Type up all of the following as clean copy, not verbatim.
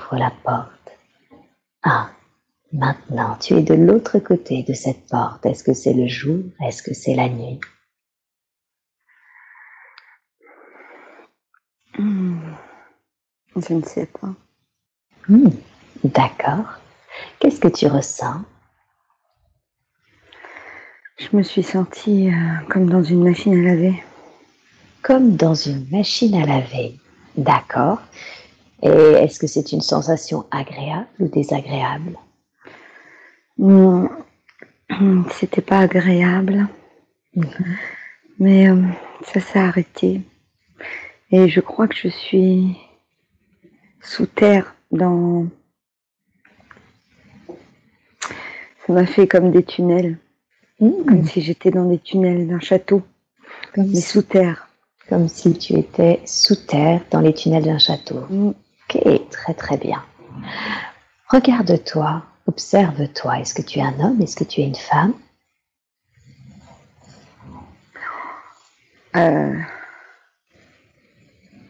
ouvre la porte. Ah, maintenant, tu es de l'autre côté de cette porte. Est-ce que c'est le jour? Est-ce que c'est la nuit? Je ne sais pas. D'accord. Qu'est-ce que tu ressens? Je me suis sentie comme dans une machine à laver. Comme dans une machine à laver. D'accord. Et est-ce que c'est une sensation agréable ou désagréable? Non, c'était pas agréable, mais ça s'est arrêté. Et je crois que je suis sous terre dans... Ça m'a fait comme des tunnels, comme si j'étais dans des tunnels d'un château, mais sous terre. Comme si tu étais sous terre dans les tunnels d'un château. Ok, très très bien. Regarde-toi, observe-toi. Est-ce que tu es un homme? Est-ce que tu es une femme?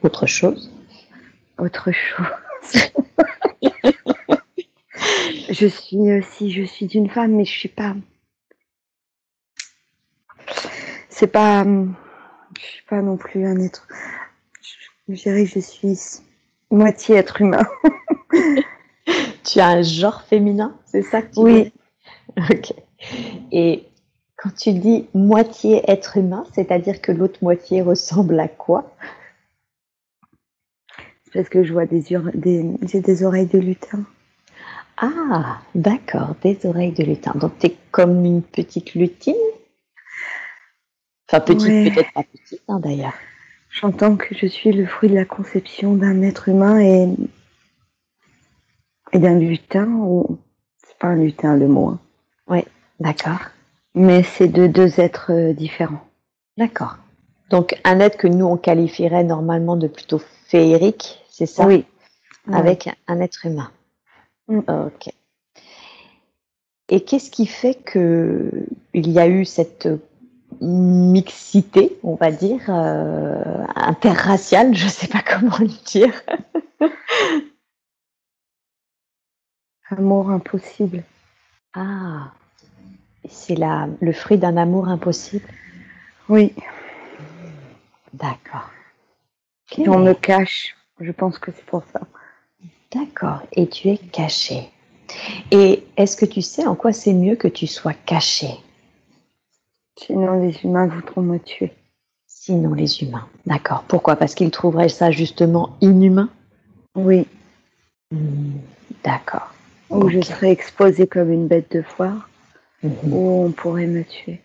Autre chose? Autre chose. Je suis d'une femme, mais je suis pas. C'est pas. Je suis pas non plus un être. Je dirais que je suis moitié être humain. Tu as un genre féminin, c'est ça que tu Oui. dis? Ok. Et quand tu dis moitié être humain, c'est-à-dire que l'autre moitié ressemble à quoi? Parce que je vois j'ai des oreilles de lutin. Ah, d'accord, des oreilles de lutin. Donc tu es comme une petite lutine? Enfin, petite, Ouais. peut-être pas petite, hein, d'ailleurs. J'entends que je suis le fruit de la conception d'un être humain et d'un lutin, ou c'est pas un lutin le mot. Hein. Oui, d'accord. Mais c'est de deux êtres différents. D'accord. Donc un être que nous on qualifierait normalement de plutôt féerique, c'est ça? Oui. Avec un être humain. Ok. Et qu'est-ce qui fait que il y a eu cette mixité, on va dire, interraciale, je ne sais pas comment le dire. Amour impossible. Ah, c'est le fruit d'un amour impossible? Oui. D'accord. Et on me cache. Je pense que c'est pour ça. D'accord. Et tu es caché. Et est-ce que tu sais en quoi c'est mieux que tu sois caché? Sinon, les humains voudront me tuer. Sinon, les humains. D'accord. Pourquoi? Parce qu'ils trouveraient ça justement inhumain? Oui. D'accord. Ou je serais exposée comme une bête de foire. Ou on pourrait me tuer.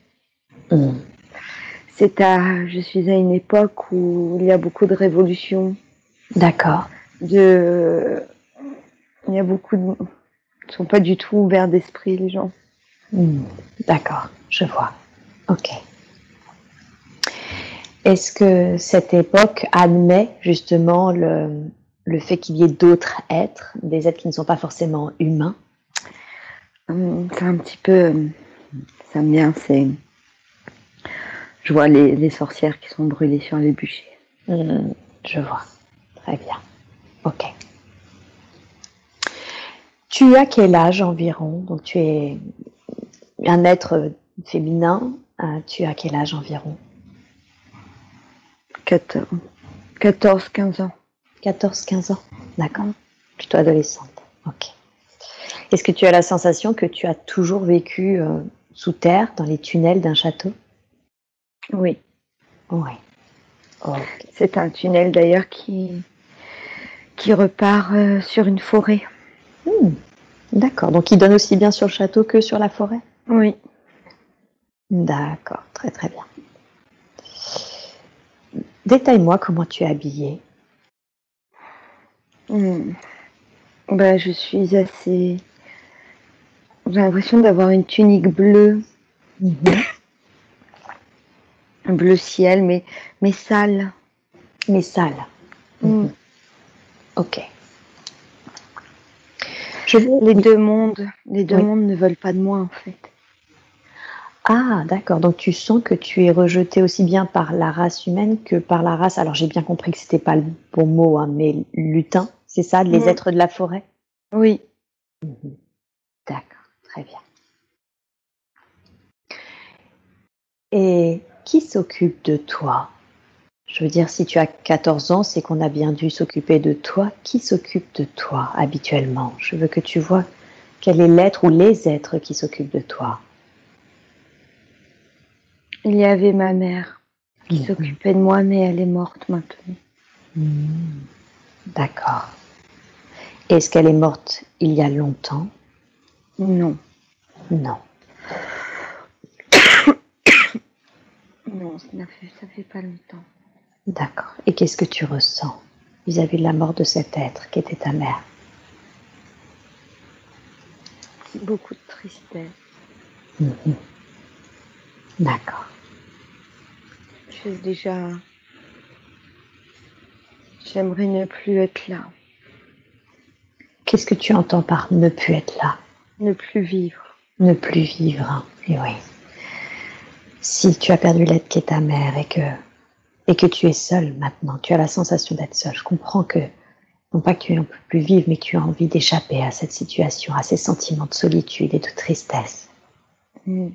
Je suis à une époque où il y a beaucoup de révolutions. D'accord. Il y a beaucoup de... Ils ne sont pas du tout ouverts d'esprit, les gens. D'accord, je vois. Ok. Est-ce que cette époque admet justement le fait qu'il y ait d'autres êtres, des êtres qui ne sont pas forcément humains? C'est un petit peu... Ça me vient, c'est... Je vois les sorcières qui sont brûlées sur les bûchers. Je vois. Très bien. Ok. Tu as quel âge environ? Donc tu es un être féminin. Tu as quel âge environ? 14-15 ans. 14-15 ans. D'accord. Plutôt adolescente. Ok. Est-ce que tu as la sensation que tu as toujours vécu sous terre, dans les tunnels d'un château? Oui. Oui. Okay. C'est un tunnel d'ailleurs qui repart sur une forêt. D'accord. Donc il donne aussi bien sur le château que sur la forêt? Oui. D'accord. Très très bien. Détaille-moi comment tu es habillée. Je suis assez... J'ai l'impression d'avoir une tunique bleue. Bleu ciel, mais sale. Mais sale. Ok. Les deux mondes ne veulent pas de moi en fait. Ah, d'accord. Donc tu sens que tu es rejetée aussi bien par la race humaine que par la race. Alors j'ai bien compris que c'était pas le bon mot, hein, mais lutin. C'est ça, les êtres de la forêt? Oui. D'accord, très bien. Et qui s'occupe de toi? Je veux dire, si tu as 14 ans, c'est qu'on a bien dû s'occuper de toi. Qui s'occupe de toi habituellement? Je veux que tu vois quel est l'être ou les êtres qui s'occupent de toi. Il y avait ma mère qui s'occupait de moi, mais elle est morte maintenant. D'accord. Est-ce qu'elle est morte il y a longtemps? Non. Non. Non, ça fait pas longtemps. D'accord. Et qu'est-ce que tu ressens vis-à-vis de la mort de cet être qui était ta mère? Beaucoup de tristesse. D'accord. J'aimerais ne plus être là. Qu'est-ce que tu entends par ne plus être là? Ne plus vivre. Ne plus vivre. Et oui. Si tu as perdu l'être qui est ta mère et que tu es seule maintenant, tu as la sensation d'être seule. Je comprends que, non pas que tu ne peux plus vivre, mais que tu as envie d'échapper à cette situation, à ces sentiments de solitude et de tristesse. Et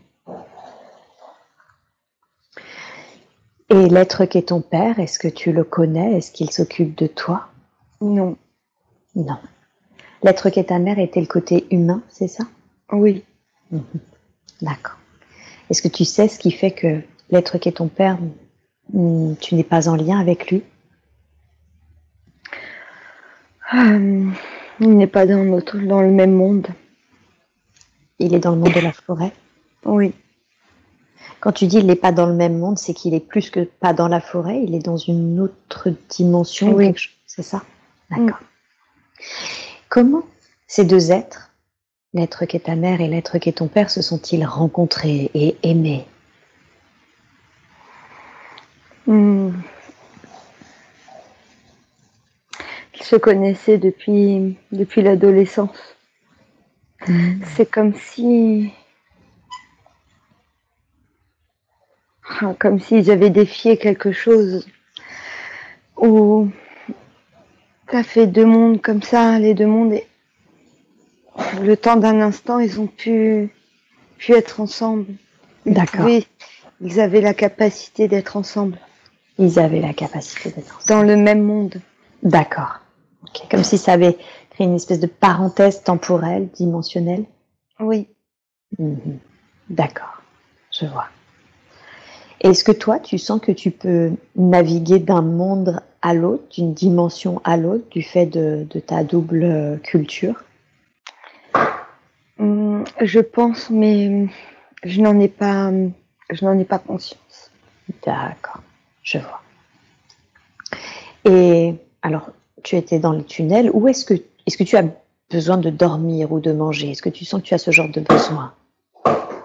l'être qui est ton père, est-ce que tu le connais? Est-ce qu'il s'occupe de toi? Non. Non. L'être qui est ta mère était le côté humain, c'est ça? Oui. D'accord. Est-ce que tu sais ce qui fait que l'être qui est ton père, tu n'es pas en lien avec lui? Il n'est pas dans le même monde. Il est dans le monde de la forêt? Oui. Quand tu dis il n'est pas dans le même monde, c'est qu'il est plus que pas dans la forêt, il est dans une autre dimension ou Oui. quelque chose, c'est ça? D'accord. Comment ces deux êtres, l'être qui est ta mère et l'être qui est ton père, se sont-ils rencontrés et aimés? Ils se connaissaient depuis l'adolescence. C'est comme s'ils avaient défié quelque chose. Ou t'as fait deux mondes comme ça, les deux mondes, et le temps d'un instant, ils ont pu être ensemble. D'accord. Ils avaient la capacité d'être ensemble. Ils avaient la capacité d'être ensemble. Dans le même monde. D'accord. Okay. Comme si ça avait créé une espèce de parenthèse temporelle, dimensionnelle. Oui. D'accord, je vois. Est-ce que toi, tu sens que tu peux naviguer d'un monde à l'autre, d'une dimension à l'autre, du fait de ta double culture? Je pense, mais je n'en ai pas conscience. D'accord, je vois. Et alors, tu étais dans les tunnels. Où est-ce que tu as besoin de dormir ou de manger? Est-ce que tu sens que tu as ce genre de besoin?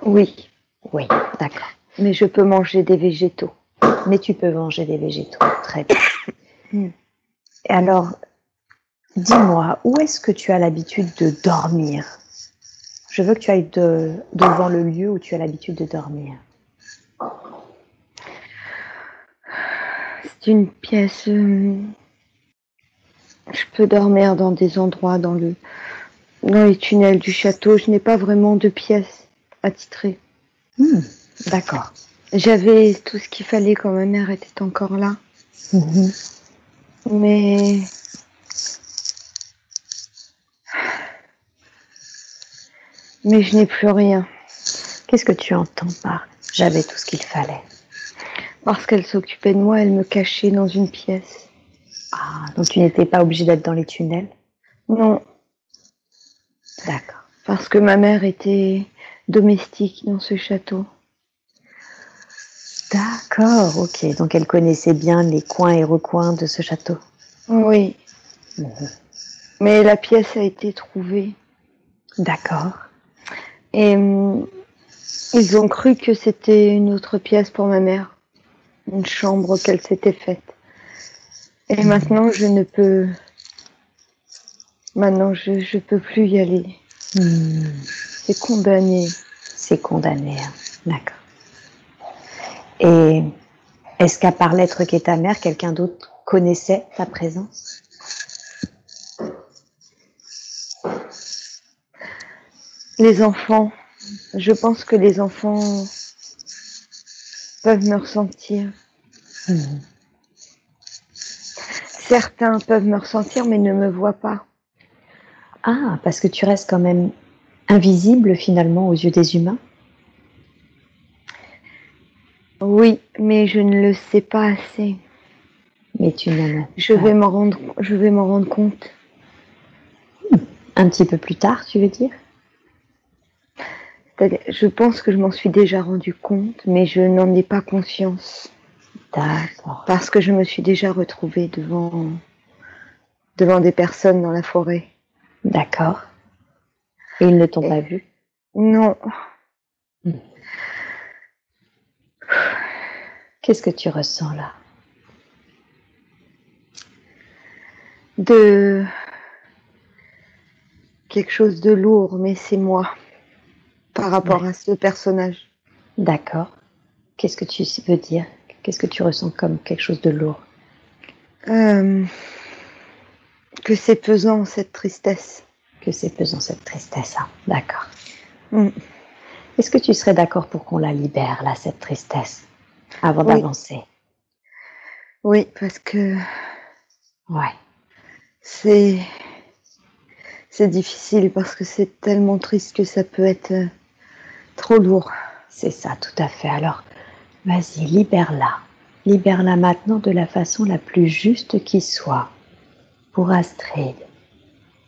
Oui. Oui, d'accord. Mais je peux manger des végétaux. Mais tu peux manger des végétaux, très bien. Et alors, dis-moi, où est-ce que tu as l'habitude de dormir? Je veux que tu ailles devant le lieu où tu as l'habitude de dormir. C'est une pièce... je peux dormir dans des endroits, dans les tunnels du château. Je n'ai pas vraiment de pièce attitrée. D'accord. J'avais tout ce qu'il fallait quand ma mère était encore là. Mais je n'ai plus rien. Qu'est-ce que tu entends par « j'avais tout ce qu'il fallait » ? Parce qu'elle s'occupait de moi, elle me cachait dans une pièce. Ah, donc tu n'étais pas obligée d'être dans les tunnels? Non. D'accord. Parce que ma mère était domestique dans ce château. D'accord, ok. Donc elle connaissait bien les coins et recoins de ce château. Oui. Mais la pièce a été trouvée. D'accord. Et ils ont cru que c'était une autre pièce pour ma mère. Une chambre qu'elle s'était faite. Et maintenant, je ne peux... Maintenant, je peux plus y aller. C'est condamné. C'est condamné, hein. D'accord. Et est-ce qu'à part l'être qui est ta mère, quelqu'un d'autre connaissait ta présence? Les enfants, je pense que les enfants peuvent me ressentir. Mhm. Certains peuvent me ressentir, mais ne me voient pas. Ah, parce que tu restes quand même invisible finalement aux yeux des humains? Oui, mais je ne le sais pas assez. Mais tu n'en as Je pas. vais m'en rendre compte. Un petit peu plus tard, tu veux dire? Je pense que je m'en suis déjà rendu compte, mais je n'en ai pas conscience. D'accord. Parce que je me suis déjà retrouvée devant des personnes dans la forêt. D'accord. Et ils ne t'ont Et pas vu? non, Qu'est-ce que tu ressens là? de quelque chose de lourd, mais c'est moi par rapport à ce personnage. D'accord. Qu'est-ce que tu veux dire? Qu'est-ce que tu ressens comme quelque chose de lourd? Que c'est pesant cette tristesse. Que c'est pesant cette tristesse, hein. D'accord. Mm. Est-ce que tu serais d'accord pour qu'on la libère, là, cette tristesse, avant Oui, d'avancer? oui, parce que Ouais, c'est difficile, parce que c'est tellement triste que ça peut être trop lourd. c'est ça, tout à fait. Alors, vas-y, libère-la. Libère-la maintenant de la façon la plus juste qui soit. Pour Astrid,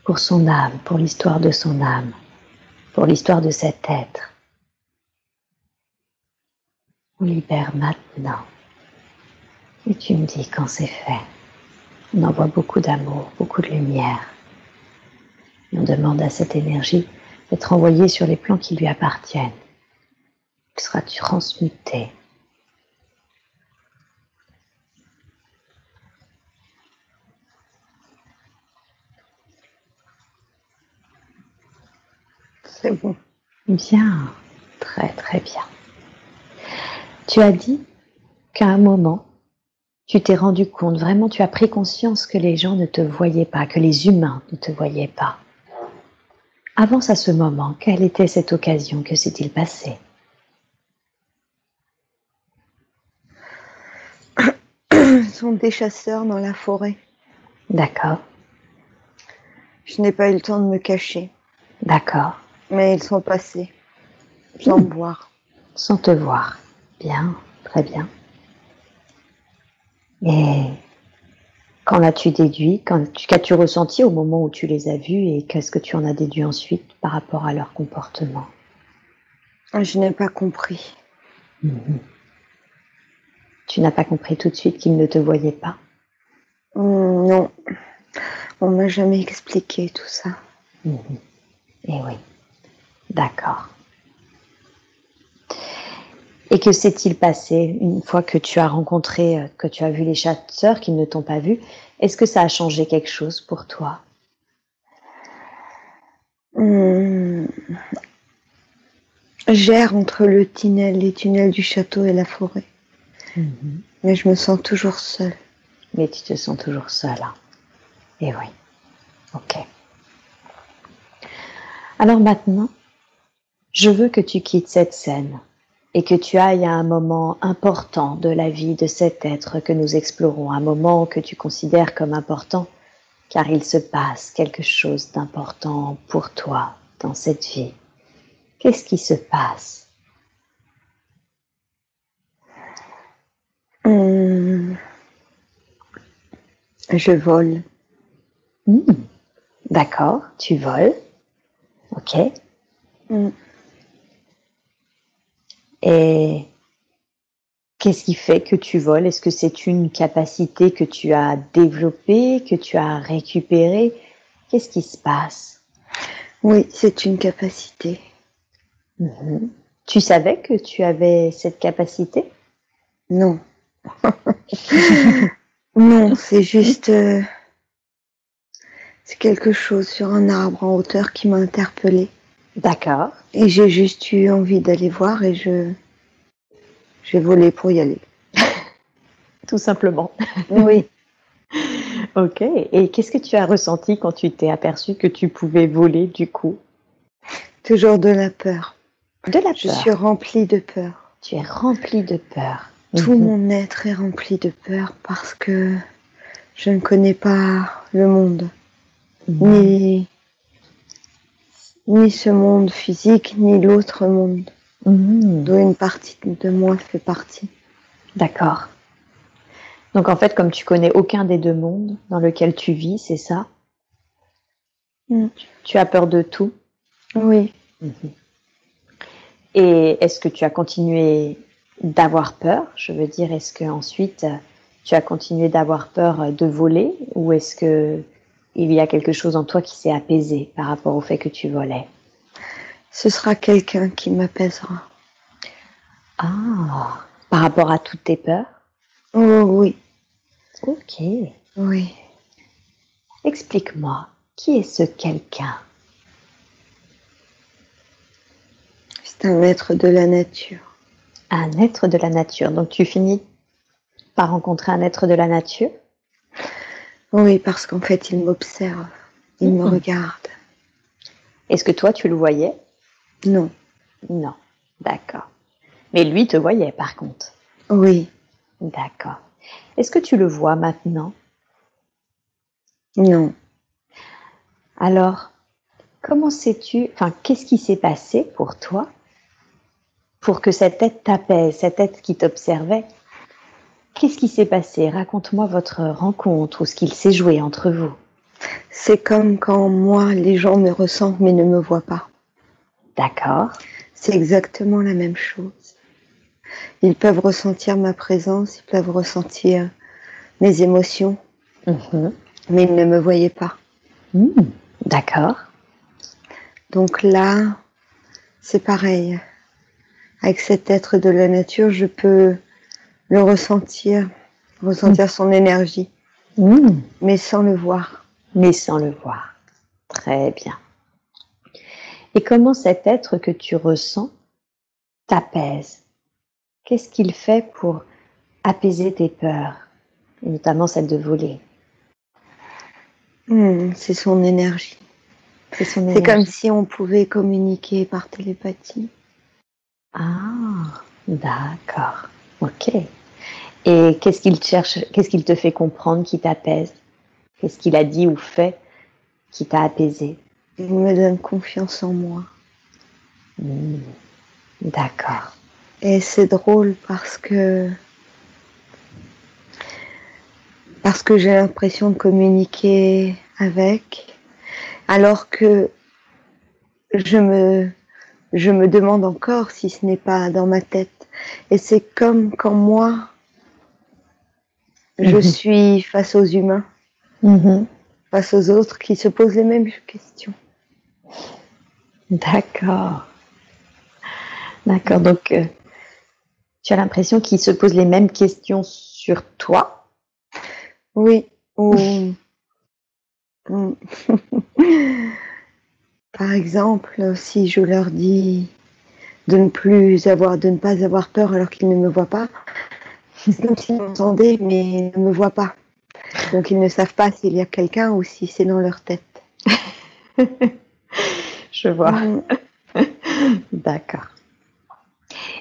pour son âme, pour l'histoire de son âme, pour l'histoire de cet être. On libère maintenant. Et tu me dis quand c'est fait. On envoie beaucoup d'amour, beaucoup de lumière. Et on demande à cette énergie d'être envoyée sur les plans qui lui appartiennent. Qui sera transmutée. C'est bon. Bien, très très bien. Tu as dit qu'à un moment, tu t'es rendu compte, vraiment tu as pris conscience que les gens ne te voyaient pas, que les humains ne te voyaient pas. Avance à ce moment, quelle était cette occasion? Que s'est-il passé? Ce sont des chasseurs dans la forêt. D'accord, Je n'ai pas eu le temps de me cacher, d'accord. mais ils sont passés sans me voir. Sans te voir. Bien, très bien. Et qu'en as-tu déduit? Qu'as-tu ressenti au moment où tu les as vus et qu'est-ce que tu en as déduit ensuite par rapport à leur comportement? Je n'ai pas compris. Tu n'as pas compris tout de suite qu'ils ne te voyaient pas? Non, on m'a jamais expliqué tout ça. Eh oui, d'accord. Et que s'est-il passé une fois que tu as rencontré, que tu as vu les chasseurs qui ne t'ont pas vu? Est-ce que ça a changé quelque chose pour toi? J'erre entre les tunnels du château et la forêt. Mais je me sens toujours seule. Mais tu te sens toujours seule, hein? Eh oui, ok. Alors maintenant, je veux que tu quittes cette scène et que tu ailles à un moment important de la vie de cet être que nous explorons, un moment que tu considères comme important, car il se passe quelque chose d'important pour toi dans cette vie. Qu'est-ce qui se passe? Je vole. D'accord, tu voles. Ok. Et qu'est-ce qui fait que tu voles? Est-ce que c'est une capacité que tu as développée, que tu as récupérée? Qu'est-ce qui se passe? Oui, c'est une capacité. Tu savais que tu avais cette capacité? Non. Non, c'est juste... c'est quelque chose sur un arbre en hauteur qui m'a interpellée. D'accord. Et j'ai juste eu envie d'aller voir et j'ai volé pour y aller. Tout simplement. Oui. Ok. Et qu'est-ce que tu as ressenti quand tu t'es aperçu que tu pouvais voler du coup? Toujours de la peur. De la Je suis peur. remplie de peur. Tu es remplie de peur. Tout mon être est rempli de peur parce que je ne connais pas le monde, ni ce monde physique, ni l'autre monde, dont une partie de moi fait partie. D'accord. Donc en fait, comme tu connais aucun des deux mondes dans lequel tu vis, c'est ça? Tu as peur de tout? Oui. Et est-ce que tu as continué d'avoir peur? Je veux dire, est-ce que ensuite tu as continué d'avoir peur de voler, ou est-ce que il y a quelque chose en toi qui s'est apaisé par rapport au fait que tu volais? Ce sera quelqu'un qui m'apaisera. Ah, par rapport à toutes tes peurs? Oh oui. Ok. Oui. Explique-moi, qui est ce quelqu'un? C'est un être de la nature. Un être de la nature. Donc tu finis par rencontrer un être de la nature? Oui, parce qu'en fait, il m'observe. Il me regarde. Est-ce que toi, tu le voyais? Non. Non. D'accord. Mais lui te voyait, par contre? Oui. D'accord. Est-ce que tu le vois maintenant? Non. Alors, comment sais-tu, enfin, qu'est-ce qui s'est passé pour toi pour que cet être t'apaise, cet être qui t'observait? Qu'est-ce qui s'est passé? Raconte-moi votre rencontre ou ce qu'il s'est joué entre vous. C'est comme quand moi, les gens me ressentent mais ne me voient pas. D'accord. C'est exactement la même chose. Ils peuvent ressentir ma présence, ils peuvent ressentir mes émotions, mais ils ne me voyaient pas. D'accord. Donc là, c'est pareil. Avec cet être de la nature, je peux le ressentir son énergie, mais sans le voir. Mais sans le voir. Très bien. Et comment cet être que tu ressens t'apaise? Qu'est-ce qu'il fait pour apaiser tes peurs, et notamment celle de voler? C'est son énergie. C'est son C'est comme énergie. si on pouvait communiquer par télépathie. Ah, d'accord. Ok. Et qu'est-ce qu'il cherche, qu'est-ce qu'il te fait comprendre qui t'apaise? Qu'est-ce qu'il a dit ou fait qui t'a apaisé? Il me donne confiance en moi. D'accord. Et c'est drôle parce que j'ai l'impression de communiquer avec, alors que je me demande encore si ce n'est pas dans ma tête. Et c'est comme quand moi, je suis face aux humains, face aux autres qui se posent les mêmes questions. D'accord. D'accord. Donc, tu as l'impression qu'ils se posent les mêmes questions sur toi? Oui. Par exemple, si je leur dis de ne pas avoir peur alors qu'ils ne me voient pas, c'est comme s'ils m'entendaient mais ne me voient pas. Donc ils ne savent pas s'il y a quelqu'un ou si c'est dans leur tête. Je vois. D'accord.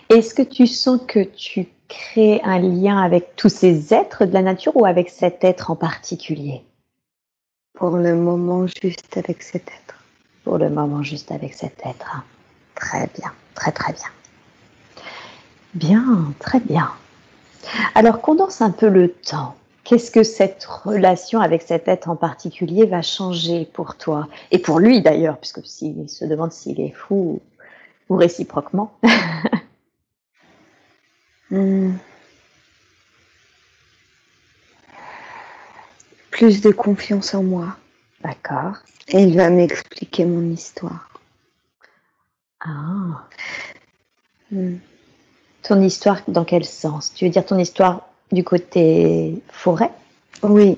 Est-ce que tu sens que tu crées un lien avec tous ces êtres de la nature ou avec cet être en particulier? Pour le moment, juste avec cet être. Pour le moment, juste avec cet être. Très bien, très très bien. Bien, très bien. Alors, condense un peu le temps. Qu'est-ce que cette relation avec cet être en particulier va changer pour toi? Et pour lui d'ailleurs, puisque s'il se demande s'il est fou ou réciproquement. Plus de confiance en moi. D'accord. Et il va m'expliquer mon histoire. Ah. Ton histoire, dans quel sens? Tu veux dire ton histoire du côté forêt? Oui.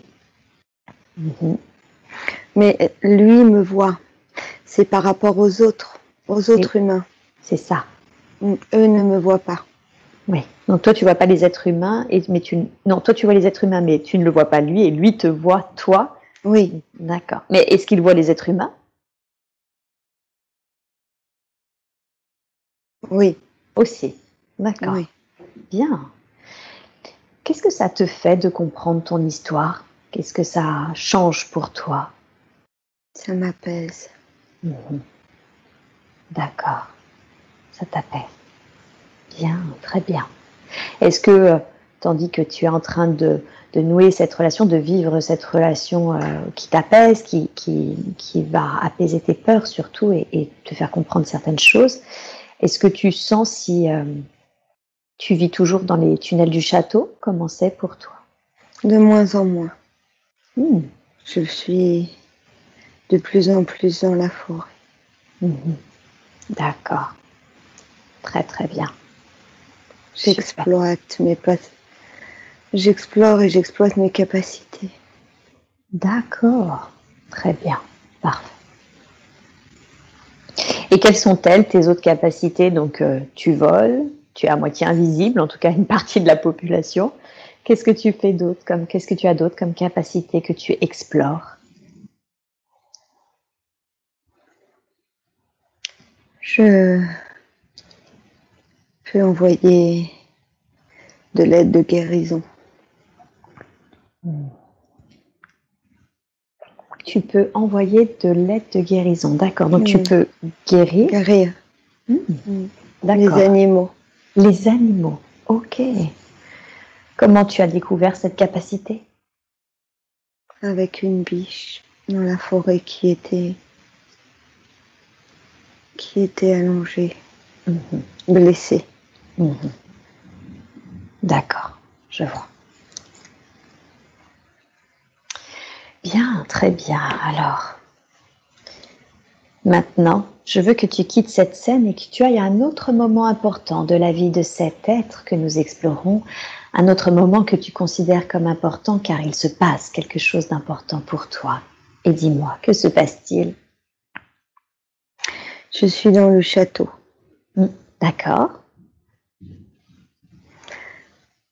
Mais lui me voit. C'est par rapport aux autres humains. C'est ça. Eux ne me voient pas. Oui. Donc toi, tu vois pas les êtres humains, non, toi tu vois les êtres humains, mais tu ne le vois pas lui, et lui te voit toi. Oui. D'accord. Mais est-ce qu'il voit les êtres humains? Oui, Aussi. D'accord. oui. Bien. Qu'est-ce que ça te fait de comprendre ton histoire? Qu'est-ce que ça change pour toi? Ça m'apaise. Mhm. D'accord. Ça t'apaise. Bien, très bien. Est-ce que, tandis que tu es en train de nouer cette relation, de vivre cette relation qui t'apaise, qui va apaiser tes peurs surtout et te faire comprendre certaines choses, est-ce que tu sens si tu vis toujours dans les tunnels du château? Comment c'est pour toi? De moins en moins. Hmm. Je suis de plus en plus dans la forêt. Mhm. D'accord. Très très bien. Super. J'exploite mes J'explore et j'exploite mes capacités. D'accord. Très bien. Parfait. Et quelles sont-elles, tes autres capacités? Donc, tu voles, tu es à moitié invisible, en tout cas une partie de la population. Qu'est-ce que tu fais d'autre comme, qu'est-ce que tu as d'autre comme capacité que tu explores? Je peux envoyer de l'aide de guérison. Tu peux envoyer de l'aide de guérison. D'accord. Donc, tu peux guérir. Guérir. Hmm. Les D'accord. animaux. Les animaux. Ok. Comment tu as découvert cette capacité? Avec une biche dans la forêt qui était allongée, blessée. D'accord. Je vois. Bien, très bien. Alors, maintenant, je veux que tu quittes cette scène et que tu ailles à un autre moment important de la vie de cet être que nous explorons, un autre moment que tu considères comme important car il se passe quelque chose d'important pour toi. Et dis-moi, que se passe-t-il? Je suis dans le château. D'accord.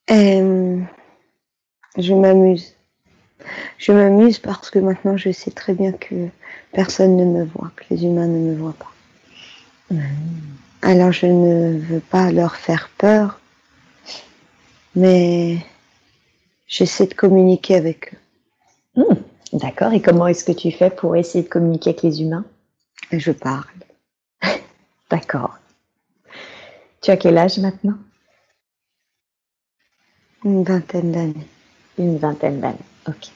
Et je m'amuse. Je m'amuse parce que maintenant je sais très bien que personne ne me voit, que les humains ne me voient pas. Alors je ne veux pas leur faire peur, mais j'essaie de communiquer avec eux. D'accord. Et comment est-ce que tu fais pour essayer de communiquer avec les humains? Et je parle. D'accord. Tu as quel âge maintenant? Une vingtaine d'années. Une vingtaine d'années. Ok.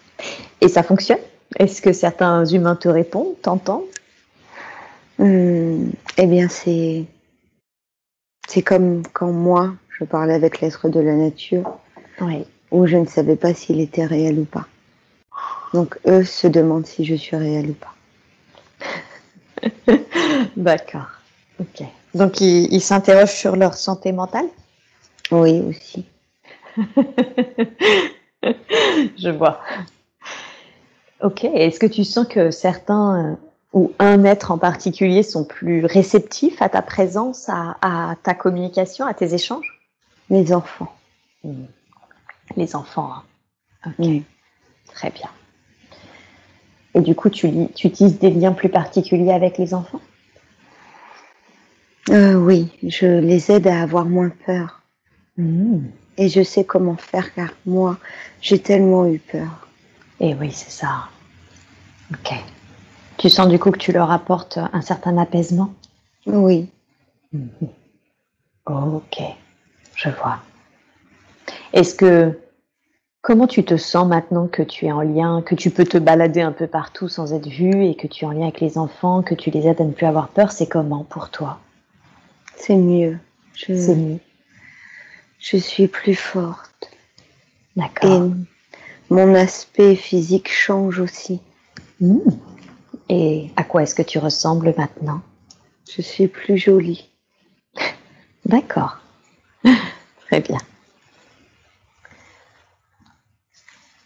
Et ça fonctionne? Est-ce que certains humains te répondent, t'entendent? Eh bien, c'est comme quand moi, je parlais avec l'être de la nature, Oui. où je ne savais pas s'il était réel ou pas. Donc, eux se demandent si je suis réelle ou pas. D'accord. Ok. Donc, ils s'interrogent sur leur santé mentale? Oui, aussi. Je vois. Ok. Est-ce que tu sens que certains ou un être en particulier sont plus réceptifs à ta présence, à ta communication, à tes échanges? Mes enfants. Les enfants, hein. Ok. Oui. Très bien. Et du coup, tu utilises des liens plus particuliers avec les enfants? Oui, je les aide à avoir moins peur. Et je sais comment faire car moi, j'ai tellement eu peur. Et oui, c'est ça. Ok. Tu sens du coup que tu leur apportes un certain apaisement? Oui. Ok, je vois. Est-ce que, comment tu te sens maintenant que tu es en lien, que tu peux te balader un peu partout sans être vue et que tu es en lien avec les enfants, que tu les aides à ne plus avoir peur, c'est comment pour toi? C'est mieux. C'est mieux. Je suis plus forte. Et D'accord. mon aspect physique change aussi. Et à quoi est-ce que tu ressembles maintenant? Je suis plus jolie. D'accord. Très bien.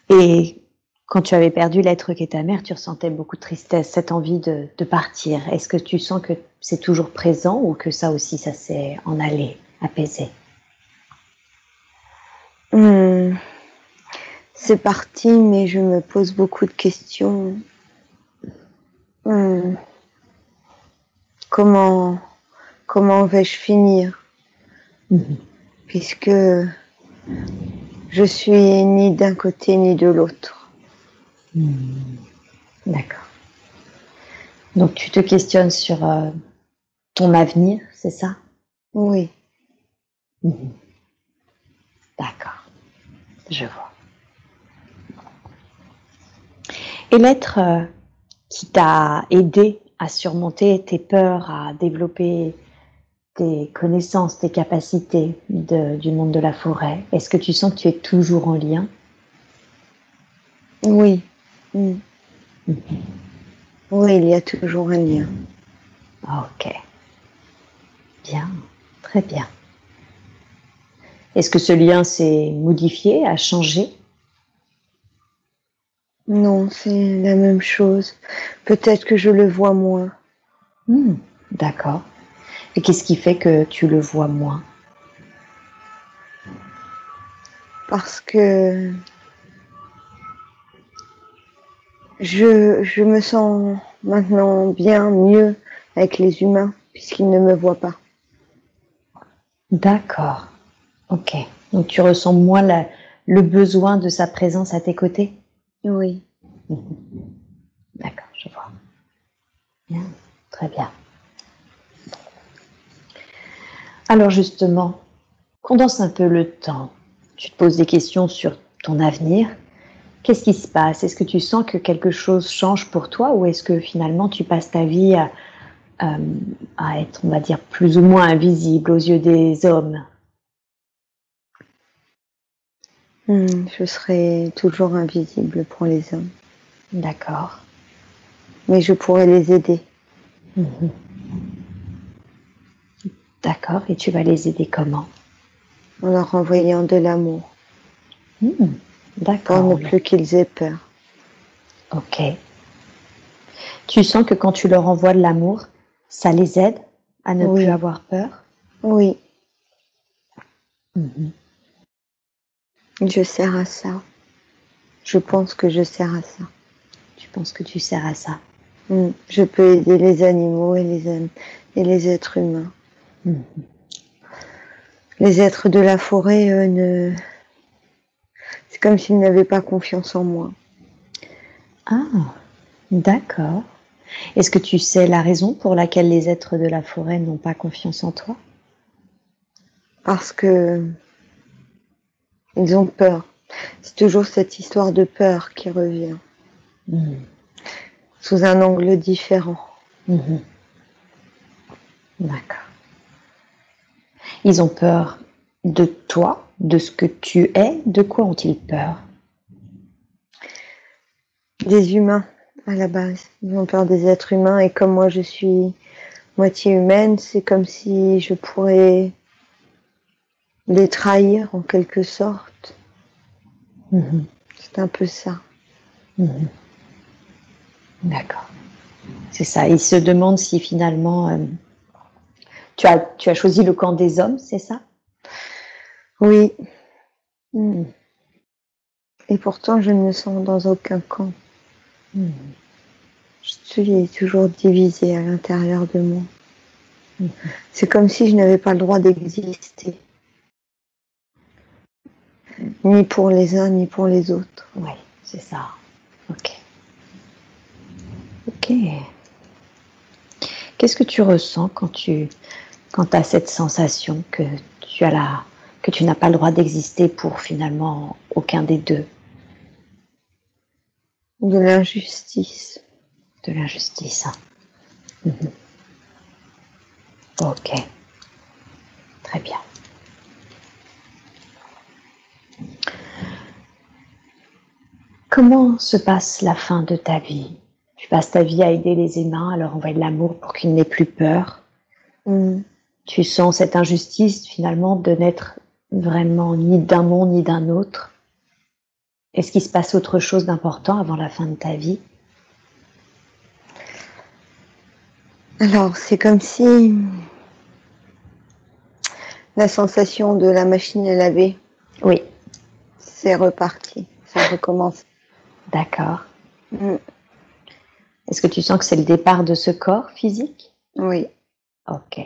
Et quand tu avais perdu l'être qu'est ta mère, tu ressentais beaucoup de tristesse, cette envie de partir. Est-ce que tu sens que c'est toujours présent ou que ça aussi, ça s'est en allé, apaisé? C'est parti, mais je me pose beaucoup de questions. Comment comment vais-je finir, puisque je suis ni d'un côté ni de l'autre. D'accord. Donc tu te questionnes sur ton avenir, c'est ça? Oui. D'accord, je vois. Et l'être qui t'a aidé à surmonter tes peurs, à développer tes connaissances, tes capacités du monde de la forêt, est-ce que tu sens que tu es toujours en lien? Oui. Oui, il y a toujours un lien. Ok. Bien, très bien. Est-ce que ce lien s'est modifié, a changé? Non, c'est la même chose. Peut-être que je le vois moins. D'accord. Et qu'est-ce qui fait que tu le vois moins? Parce que je me sens maintenant bien mieux avec les humains, puisqu'ils ne me voient pas. D'accord. Ok. Donc tu ressens moins le besoin de sa présence à tes côtés? Oui. D'accord, je vois. Bien, très bien. Alors justement, condense un peu le temps. Tu te poses des questions sur ton avenir. Qu'est-ce qui se passe? Est-ce que tu sens que quelque chose change pour toi ou est-ce que finalement tu passes ta vie à être, on va dire, plus ou moins invisible aux yeux des hommes? Je serai toujours invisible pour les hommes. D'accord. Mais je pourrais les aider. D'accord. Et tu vas les aider comment? En leur envoyant de l'amour. D'accord. Pour ne plus qu'ils aient peur. Ok. Tu sens que quand tu leur envoies de l'amour, ça les aide à ne plus avoir peur? Oui. Je sers à ça. Je pense que je sers à ça. Tu penses que tu sers à ça? Je peux aider les animaux et les êtres humains. Les êtres de la forêt, eux, c'est comme s'ils n'avaient pas confiance en moi. Ah, d'accord. Est-ce que tu sais la raison pour laquelle les êtres de la forêt n'ont pas confiance en toi? Parce que ils ont peur. C'est toujours cette histoire de peur qui revient. Sous un angle différent. D'accord. Ils ont peur de toi, de ce que tu es. De quoi ont-ils peur? Des humains, à la base. Ils ont peur des êtres humains. Et comme moi, je suis moitié humaine, c'est comme si je pourrais les trahir en quelque sorte. C'est un peu ça. D'accord. C'est ça. Ils se demandent si finalement tu as choisi le camp des hommes, c'est ça? Oui. Et pourtant, je ne me sens dans aucun camp. Je suis toujours divisée à l'intérieur de moi. C'est comme si je n'avais pas le droit d'exister. Ni pour les uns, ni pour les autres. Oui, c'est ça. Ok. Ok. Qu'est-ce que tu ressens quand tu as cette sensation que tu n'as pas le droit d'exister pour finalement aucun des deux? De l'injustice. De l'injustice. Ok. Très bien. Comment se passe la fin de ta vie? Tu passes ta vie à aider les humains, à leur envoyer de l'amour pour qu'ils n'aient plus peur. Tu sens cette injustice finalement de n'être vraiment ni d'un monde ni d'un autre. Est-ce qu'il se passe autre chose d'important avant la fin de ta vie? Alors, c'est comme si la sensation de la machine à laver, Oui. c'est reparti, ça recommence. D'accord. Est-ce que tu sens que c'est le départ de ce corps physique? Oui. Ok.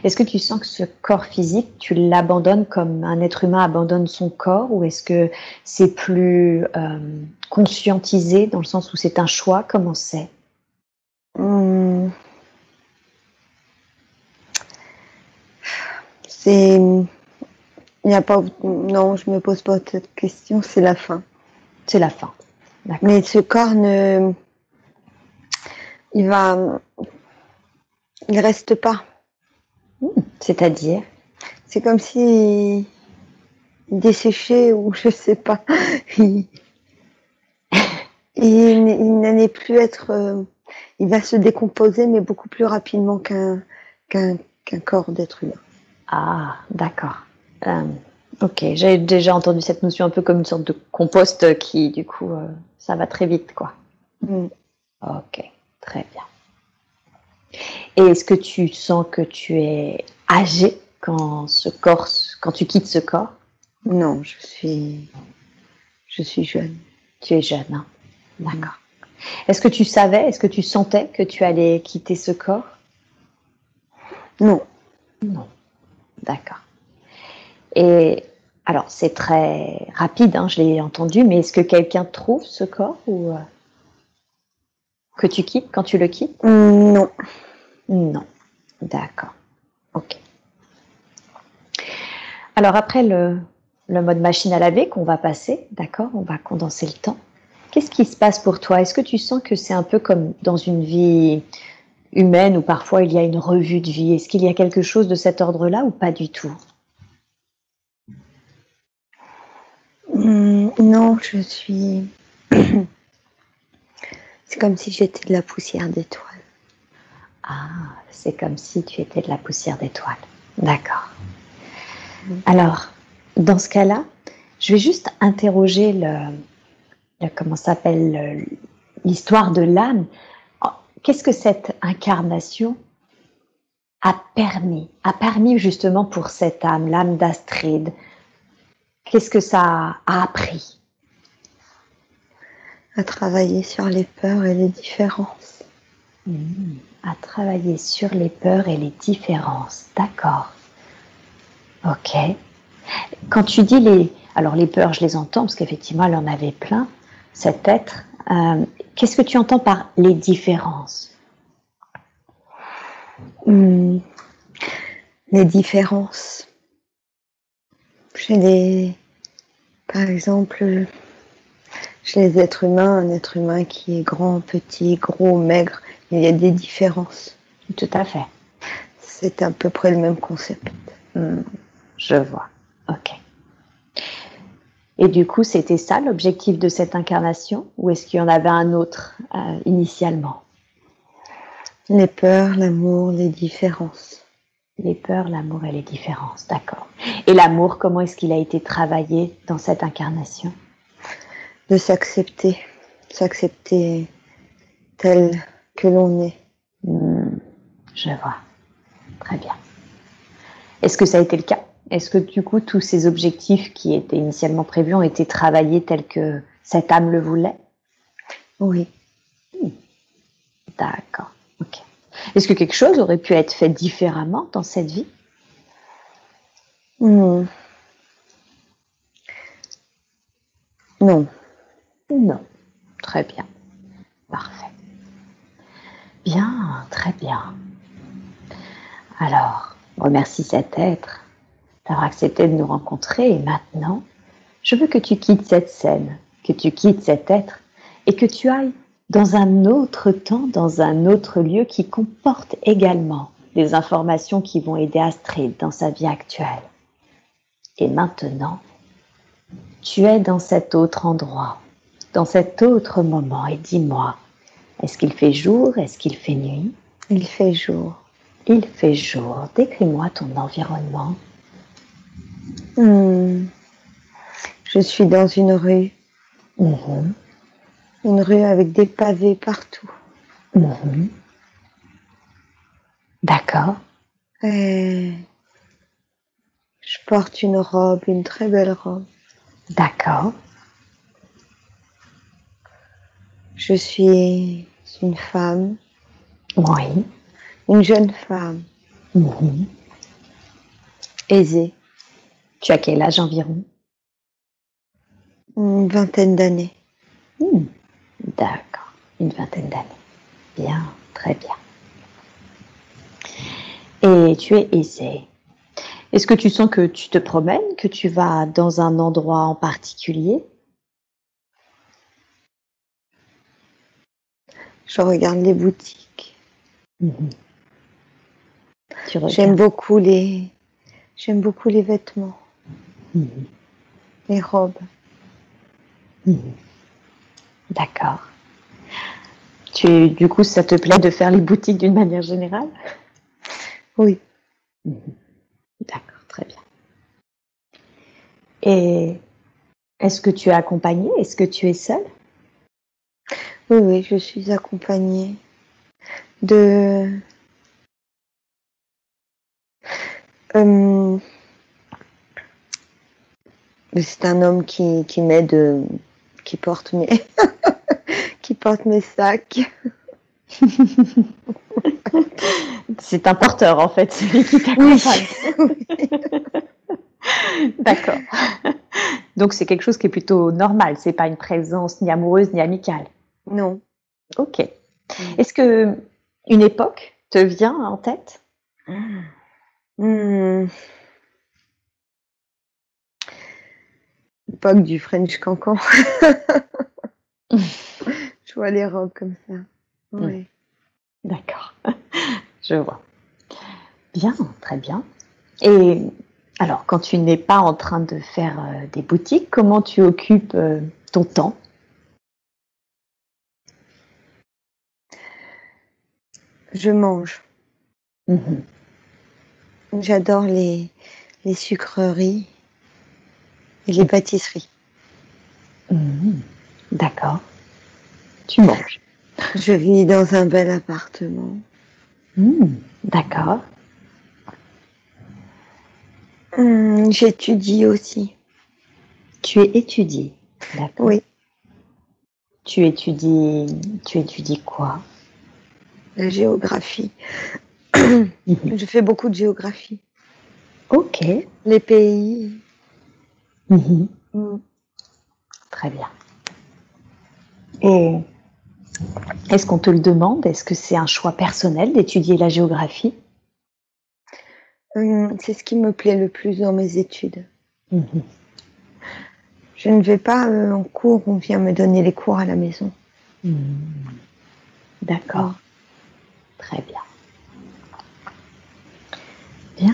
Est-ce que tu sens que ce corps physique, tu l'abandonnes comme un être humain abandonne son corps, ou est-ce que c'est plus conscientisé dans le sens où c'est un choix? Comment c'est? Hum, c'est, il n'y a pas, non, je me pose pas cette question, c'est la fin. C'est la fin. D'accord. Mais ce corps il reste pas. C'est-à-dire? C'est comme si il desséchait ou je sais pas. Il n'allait plus être. Il va se décomposer, mais beaucoup plus rapidement qu'un corps d'être humain. Ah, d'accord. Ok, j'ai déjà entendu cette notion un peu comme une sorte de compost qui, du coup, ça va très vite, quoi. Mm. Ok, très bien. Et est-ce que tu sens que tu es âgé quand tu quittes ce corps? Non, je suis jeune. Tu es jeune, hein? D'accord. Est-ce que tu savais, est-ce que tu sentais que tu allais quitter ce corps? Non. Non. D'accord. Et alors, c'est très rapide, hein, je l'ai entendu, mais est-ce que quelqu'un trouve ce corps ou que tu quittes quand tu le quittes? Non. Non. D'accord. Ok. Alors après le mode machine à laver qu'on va passer, d'accord, on va condenser le temps. Qu'est-ce qui se passe pour toi? Est-ce que tu sens que c'est un peu comme dans une vie humaine où parfois il y a une revue de vie? Est-ce qu'il y a quelque chose de cet ordre-là ou pas du tout? Non, je suis. C'est comme si j'étais de la poussière d'étoiles. Ah, c'est comme si tu étais de la poussière d'étoiles. D'accord. Alors, dans ce cas-là, je vais juste interroger comment ça s'appelle, l'histoire de l'âme. Oh, qu'est-ce que cette incarnation a permis justement pour cette âme, l'âme d'Astrid? Qu'est-ce que ça a appris? À travailler sur les peurs et les différences. À travailler sur les peurs et les différences. D'accord. Ok. Quand tu dis alors les peurs, je les entends parce qu'effectivement, elle en avait plein, cet être. Qu'est-ce que tu entends par les différences? Les différences. Par exemple, chez les êtres humains, un être humain qui est grand, petit, gros, maigre, il y a des différences. Tout à fait. C'est à peu près le même concept. Je vois. Ok. Et du coup, c'était ça l'objectif de cette incarnation, ou est-ce qu'il y en avait un autre initialement? Les peurs, l'amour, les différences. Les peurs, l'amour et les différences, d'accord. Et l'amour, comment est-ce qu'il a été travaillé dans cette incarnation? De s'accepter tel que l'on est. Je vois. Très bien. Est-ce que ça a été le cas? Est-ce que du coup, tous ces objectifs qui étaient initialement prévus ont été travaillés tels que cette âme le voulait? Oui. D'accord. Ok. Est-ce que quelque chose aurait pu être fait différemment dans cette vie? Non. Non. Très bien. Parfait. Bien, très bien. Alors, remercie cet être d'avoir accepté de nous rencontrer et maintenant, je veux que tu quittes cette scène, que tu quittes cet être et que tu ailles dans un autre temps, dans un autre lieu qui comporte également des informations qui vont aider Astrid dans sa vie actuelle. Et maintenant, tu es dans cet autre endroit, dans cet autre moment et dis-moi, est-ce qu'il fait jour, est-ce qu'il fait nuit? Il fait jour. Il fait jour. Décris-moi ton environnement. Je suis dans une rue. Une rue avec des pavés partout. D'accord. Et je porte une robe, une très belle robe. D'accord. Je suis une femme. Oui. Une jeune femme. Mhm. aisée, Tu as quel âge environ? une vingtaine d'années. Hmm, D'accord, une vingtaine d'années. Bien, très bien. Et tu es aisée. Est-ce que tu sens que tu te promènes, que tu vas dans un endroit en particulier? Je regarde les boutiques. Mhm. Tu J'aime regardes. beaucoup les, j'aime beaucoup les vêtements, Mhm. les robes. Mhm. D'accord. Du coup, ça te plaît de faire les boutiques d'une manière générale? Oui, Mhm. D'accord, très bien. Et est-ce que tu es accompagnée? Est-ce que tu es seule? oui, oui, je suis accompagnée de, euh, c'est un homme qui m'aide, qui porte mes, qui porte mes sacs. C'est un porteur en fait, celui qui Oui, t'accompagne. D'accord. Donc c'est quelque chose qui est plutôt normal, c'est pas une présence ni amoureuse ni amicale. non. OK. Est-ce que une époque te vient en tête? Hmm, Pas que du French cancan. Je vois les robes comme ça. Mmh, Oui. d'accord, je vois. Bien, très bien. Et alors, quand tu n'es pas en train de faire, des boutiques, comment tu occupes, ton temps? Je mange. Mmh. J'adore les sucreries et les pâtisseries. Mmh. D'accord. Tu manges. Je vis dans un bel appartement. D'accord. J'étudie aussi. Tu es étudiée. D'accord. Oui, Tu étudies quoi? la géographie. Mmh. Je fais beaucoup de géographie. OK. Les pays. Mmh. Mm. Très bien. Et est-ce qu'on te le demande? Est-ce que c'est un choix personnel d'étudier la géographie? C'est ce qui me plaît le plus dans mes études. Mmh. Je ne vais pas en cours, on vient me donner les cours à la maison. Mmh. Mm. D'accord, très bien. Bien.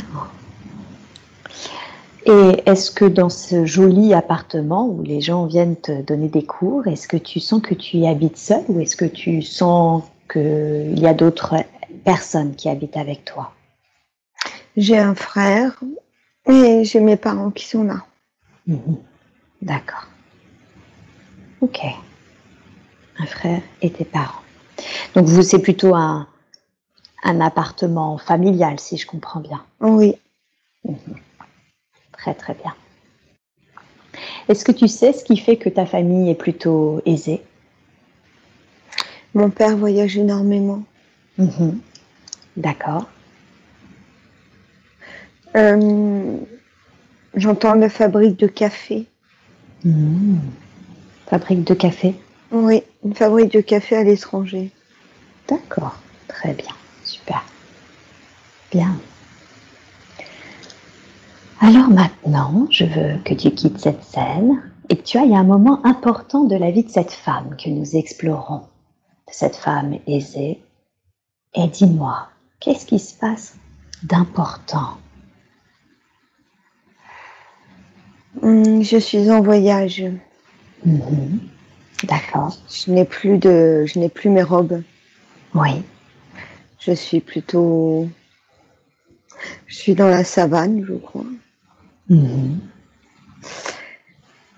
Et est-ce que dans ce joli appartement où les gens viennent te donner des cours, est-ce que tu sens que tu y habites seule ou est-ce que tu sens qu'il y a d'autres personnes qui habitent avec toi? J'ai un frère et j'ai mes parents qui sont là. Mmh. D'accord. OK. Un frère et tes parents. Donc vous, c'est plutôt un appartement familial, si je comprends bien? Oui, Très, très bien. Est-ce que tu sais ce qui fait que ta famille est plutôt aisée? mon père voyage énormément. Mmh. D'accord. Euh, J'entends la fabrique de café. Mmh. Fabrique de café? Oui, une fabrique de café à l'étranger. D'accord, très bien, super, bien. Alors maintenant, je veux que tu quittes cette scène et que tu ailles à un moment important de la vie de cette femme que nous explorons, de cette femme aisée. Et dis-moi, qu'est-ce qui se passe d'important? Je suis en voyage. Mhm. D'accord, Je n'ai plus mes robes. oui. Je suis plutôt, je suis dans la savane, je crois. Mhm.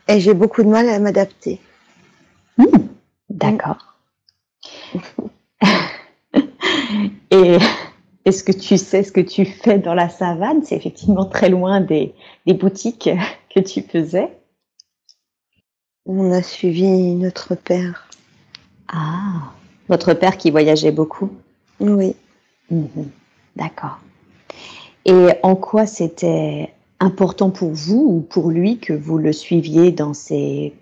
Et j'ai beaucoup de mal à m'adapter. Mhm. Mm. D'accord. Et est-ce que tu sais ce que tu fais dans la savane? C'est effectivement très loin des boutiques que tu faisais. On a suivi notre père. Ah, votre père qui voyageait beaucoup? Oui. Mhm. D'accord. Et en quoi c'était important pour vous ou pour lui que vous le suiviez dans ses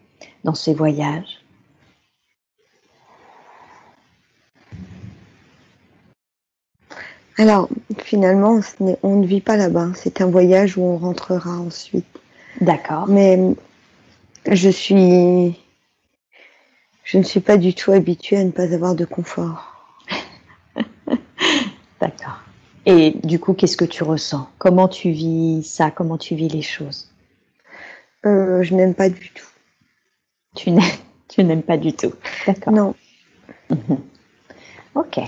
voyages? Alors, finalement, on ne vit pas là-bas. C'est un voyage où on rentrera ensuite. D'accord, Mais je suis, je ne suis pas du tout habituée à ne pas avoir de confort. d'accord. Et du coup, qu'est-ce que tu ressens? Comment tu vis ça? Comment tu vis les choses? Je n'aime pas du tout. Tu n'aimes tu n'aimes pas du tout. D'accord. Non. Mmh. OK.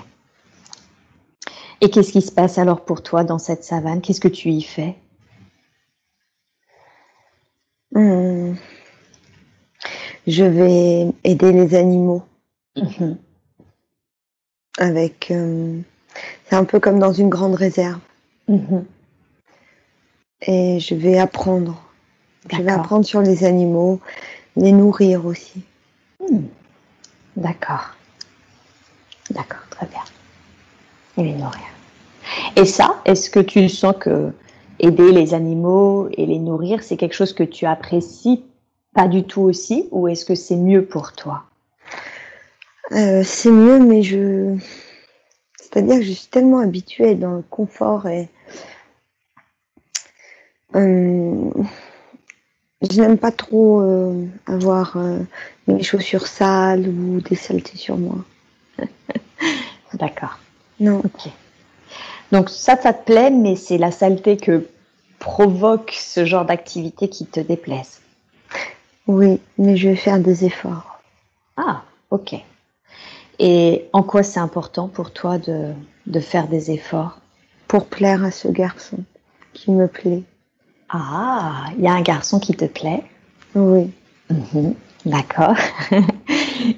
Et qu'est-ce qui se passe alors pour toi dans cette savane? Qu'est-ce que tu y fais? Hum, Je vais aider les animaux Mmh. avec. C'est un peu comme dans une grande réserve. Mmh. Et je vais apprendre. Je vais D'accord. apprendre sur les animaux, les nourrir aussi. Mmh. D'accord. D'accord, très bien. Et les nourrir. Et ça, est-ce que tu sens que aider les animaux et les nourrir, c'est quelque chose que tu apprécies pas du tout aussi, ou est-ce que c'est mieux pour toi? C'est mieux, mais c'est-à-dire que je suis tellement habituée dans le confort et euh, je n'aime pas trop avoir mes chaussures sales ou des saletés sur moi. D'accord, Non, OK. Donc ça te plaît, mais c'est la saleté que provoque ce genre d'activité qui te déplaise? oui, mais je vais faire des efforts Ah, OK. Et en quoi c'est important pour toi de faire des efforts? pour plaire à ce garçon qui me plaît. Ah, il y a un garçon qui te plaît? Oui, Mmh. D'accord.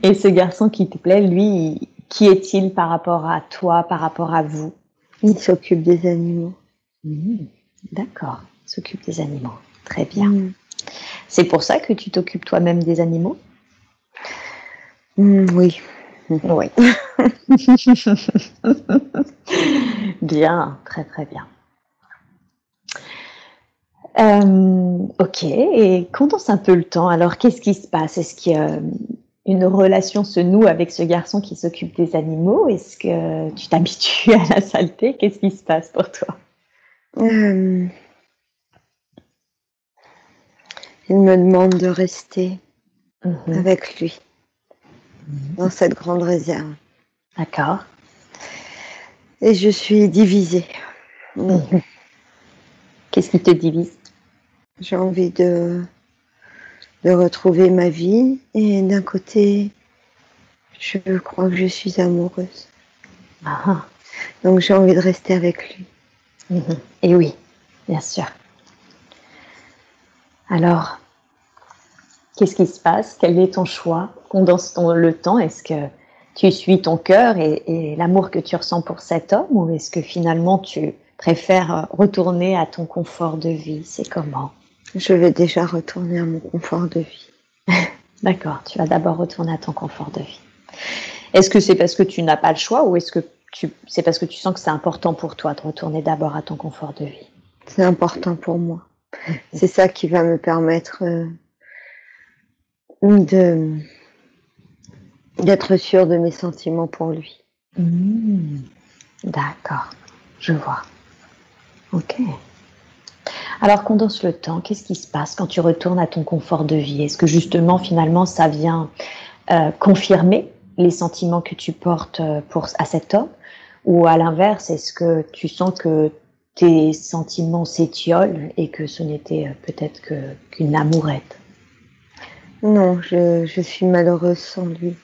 Et ce garçon qui te plaît, lui, qui est-il par rapport à toi, par rapport à vous? il s'occupe des animaux. Mmh. D'accord, s'occupe des animaux. Très bien. Mm. C'est pour ça que tu t'occupes toi-même des animaux? Oui. Oui. Bien, très, très bien. OK, et condense un peu le temps. Alors, qu'est-ce qui se passe? Est-ce qu'il y a une relation se noue avec ce garçon qui s'occupe des animaux? Est-ce que tu t'habitues à la saleté? Qu'est-ce qui se passe pour toi? Euh, il me demande de rester Mmh. avec lui dans Mmh. cette grande réserve. D'accord. Et je suis divisée. Mm. Mmh. Qu'est-ce qui te divise? J'ai envie de retrouver ma vie et d'un côté, je crois que je suis amoureuse. Ah ah. Donc j'ai envie de rester avec lui. Mmh. Et oui, bien sûr. Alors, qu'est-ce qui se passe? Quel est ton choix? Condense le temps. Est-ce que tu suis ton cœur et l'amour que tu ressens pour cet homme, ou est-ce que finalement tu préfères retourner à ton confort de vie? C'est comment? Je vais déjà retourner à mon confort de vie. D'accord, tu vas d'abord retourner à ton confort de vie. Est-ce que c'est parce que tu n'as pas le choix, ou est-ce que c'est parce que tu sens que c'est important pour toi de retourner d'abord à ton confort de vie? C'est important pour moi. Mmh. C'est ça qui va me permettre de d'être sûre de mes sentiments pour lui. Mmh. D'accord, je vois. OK. Alors condense le temps, qu'est-ce qui se passe quand tu retournes à ton confort de vie? Est-ce que justement, finalement, ça vient, confirmer les sentiments que tu portes, à cet homme? Ou à l'inverse, est-ce que tu sens que tes sentiments s'étiolent et que ce n'était, peut-être qu'une amourette? Non, je suis malheureuse sans lui.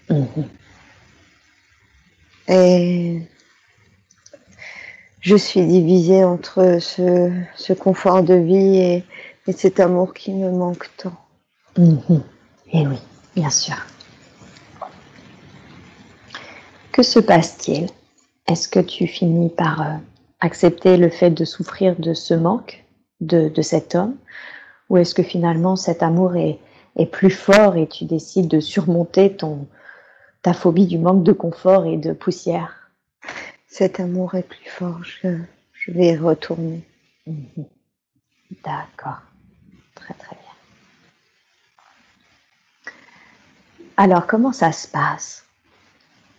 Mmh. Et je suis divisée entre ce confort de vie et cet amour qui me manque tant. Mmh. Et oui, bien sûr. Que se passe-t-il? Est-ce que tu finis par, accepter le fait de souffrir de ce manque de cet homme? Ou est-ce que finalement cet amour est plus fort et tu décides de surmonter ta phobie du manque de confort et de poussière? Cet amour est plus fort. je vais y retourner. Mhm. D'accord. Très très bien. Alors, comment ça se passe?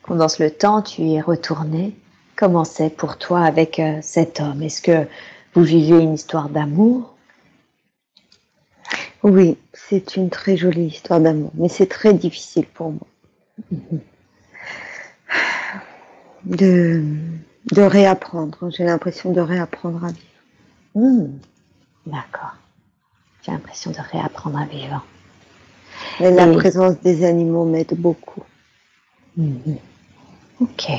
Pendant le temps, tu y es retourné. Comment c'est pour toi avec cet homme? Est-ce que vous vivez une histoire d'amour? Oui, c'est une très jolie histoire d'amour, mais c'est très difficile pour moi de, de réapprendre. J'ai l'impression de réapprendre à vivre. D'accord. J'ai l'impression de réapprendre à vivre. Mais la Et présence des animaux m'aide beaucoup. ok.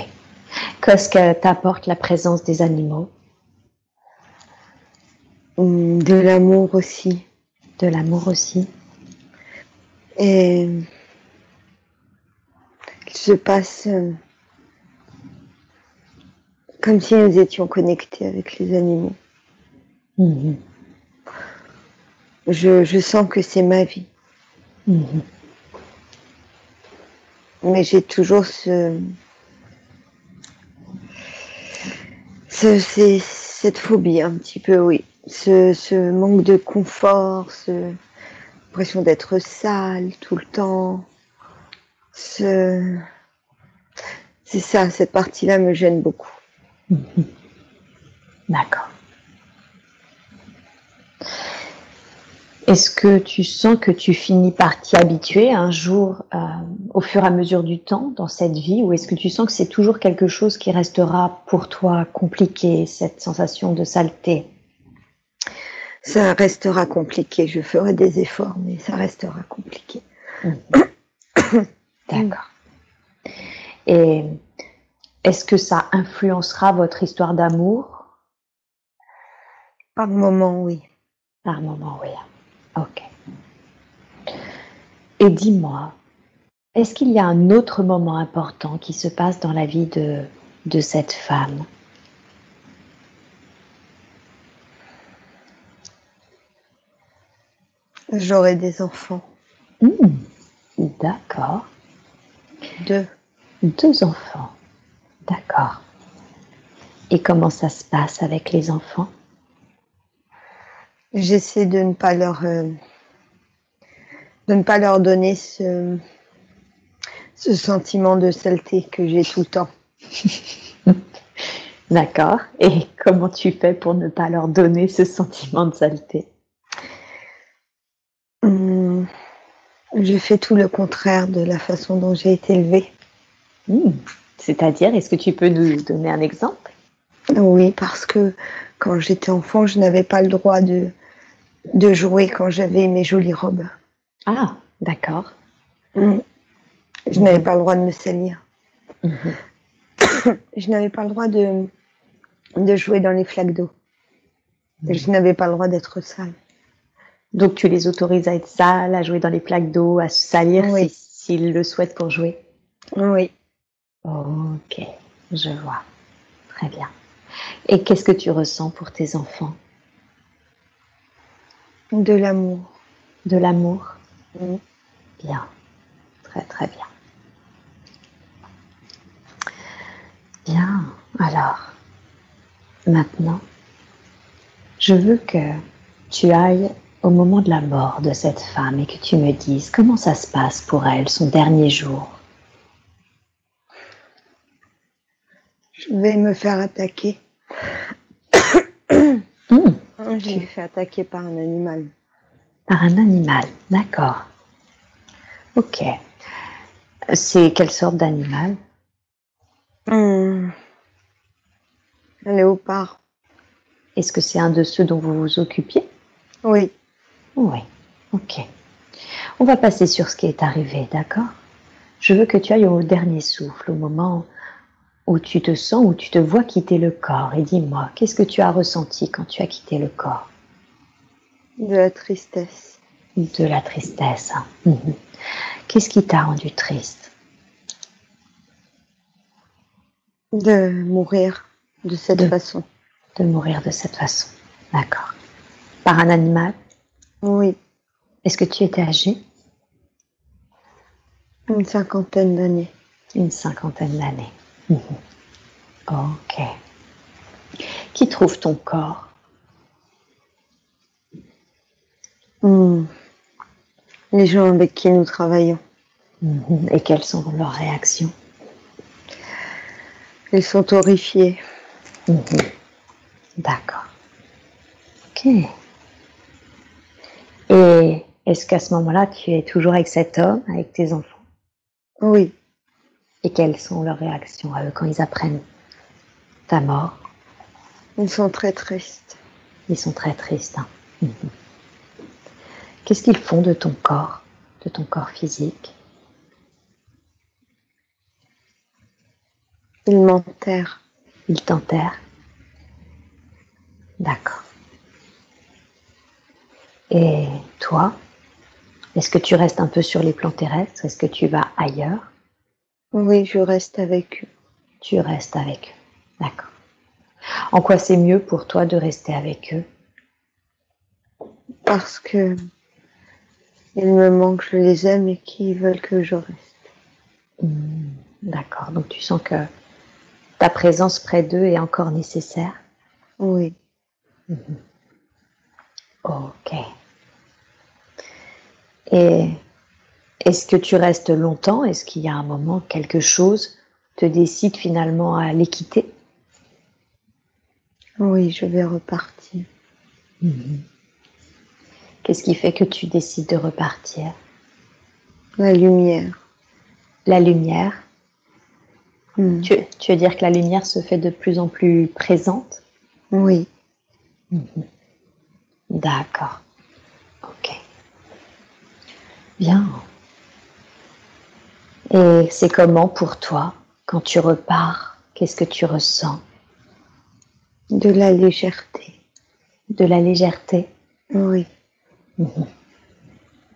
Qu'est-ce que t'apporte la présence des animaux? De l'amour aussi. De l'amour aussi? Et il se passe comme si nous étions connectés avec les animaux. Mhm. Je sens que c'est ma vie. Mhm. Mais j'ai toujours cette phobie un petit peu, oui. Ce manque de confort, l'impression d'être sale tout le temps. C'est ça, cette partie-là me gêne beaucoup. D'accord. Est-ce que tu sens que tu finis par t'y habituer un jour au fur et à mesure du temps dans cette vie, ou est-ce que tu sens que c'est toujours quelque chose qui restera pour toi compliqué, cette sensation de saleté? Ça restera compliqué. Je ferai des efforts, mais ça restera compliqué. D'accord. Et est-ce que ça influencera votre histoire d'amour? Par moment, oui. Par moment, oui. Ok. Et dis-moi, est-ce qu'il y a un autre moment important qui se passe dans la vie de cette femme? J'aurai des enfants. D'accord. 2. 2 enfants. D'accord. Et comment ça se passe avec les enfants? J'essaie de ne pas leur donner ce sentiment de saleté que j'ai tout le temps. D'accord. Et comment tu fais pour ne pas leur donner ce sentiment de saleté? Je fais tout le contraire de la façon dont j'ai été élevée. C'est-à-dire, est-ce que tu peux nous donner un exemple? Oui, parce que quand j'étais enfant, je n'avais pas le droit de jouer quand j'avais mes jolies robes. Ah, d'accord. Je n'avais pas le droit de me salir. Mhm. Je n'avais pas le droit de jouer dans les flaques d'eau. Je n'avais pas le droit d'être sale. Donc tu les autorises à être sales, à jouer dans les plaques d'eau, à se salir Oui. s'ils le souhaitent pour jouer? Oui. Ok, je vois. Très bien. Et qu'est-ce que tu ressens pour tes enfants? De l'amour. De l'amour? Mm. Bien. Très très bien. Bien. Alors, maintenant, je veux que tu ailles au moment de la mort de cette femme et que tu me dises comment ça se passe pour elle, son dernier jour. Je vais me faire attaquer. Je me fais attaquer par un animal. Par un animal, d'accord. Ok. C'est quelle sorte d'animal? Un léopard. Est-ce que c'est un de ceux dont vous vous occupiez? Oui. Oui. Ok. On va passer sur ce qui est arrivé, d'accord? Je veux que tu ailles au dernier souffle, au moment où tu te sens, où tu te vois quitter le corps. Et dis-moi, qu'est-ce que tu as ressenti quand tu as quitté le corps? De la tristesse. De la tristesse. Qu'est-ce qui t'a rendu triste? De mourir de cette façon. De mourir de cette façon. D'accord. Par un animal? Oui. Est-ce que tu étais âgé? Une 50aine d'années. Une 50aine d'années. Ok. Qui trouve ton corps? Les gens avec qui nous travaillons. Et quelles sont leurs réactions? Ils sont horrifiés. D'accord. Ok. Et est-ce qu'à ce moment-là, tu es toujours avec cet homme, avec tes enfants? Oui. Et quelles sont leurs réactions à eux quand ils apprennent ta mort? Ils sont très tristes. Ils sont très tristes. Qu'est-ce qu'ils font de ton corps physique? Ils m'enterrent. Ils t'enterrent? D'accord. Et toi, est-ce que tu restes un peu sur les plans terrestres? Est-ce que tu vas ailleurs? Oui, je reste avec eux. Tu restes avec eux. D'accord. En quoi c'est mieux pour toi de rester avec eux? Parce que ils me manquent, je les aime et qu'ils veulent que je reste. D'accord. Donc tu sens que ta présence près d'eux est encore nécessaire? Oui. Ok. Et est-ce que tu restes longtemps? Est-ce qu'il y a un moment, quelque chose te décide finalement à les quitter? Oui, je vais repartir. Qu'est-ce qui fait que tu décides de repartir? La lumière. La lumière? Mm. Tu veux dire que la lumière se fait de plus en plus présente? Oui. D'accord. Ok. Bien. Et c'est comment pour toi quand tu repars? Qu'est-ce que tu ressens? De la légèreté. De la légèreté? Oui.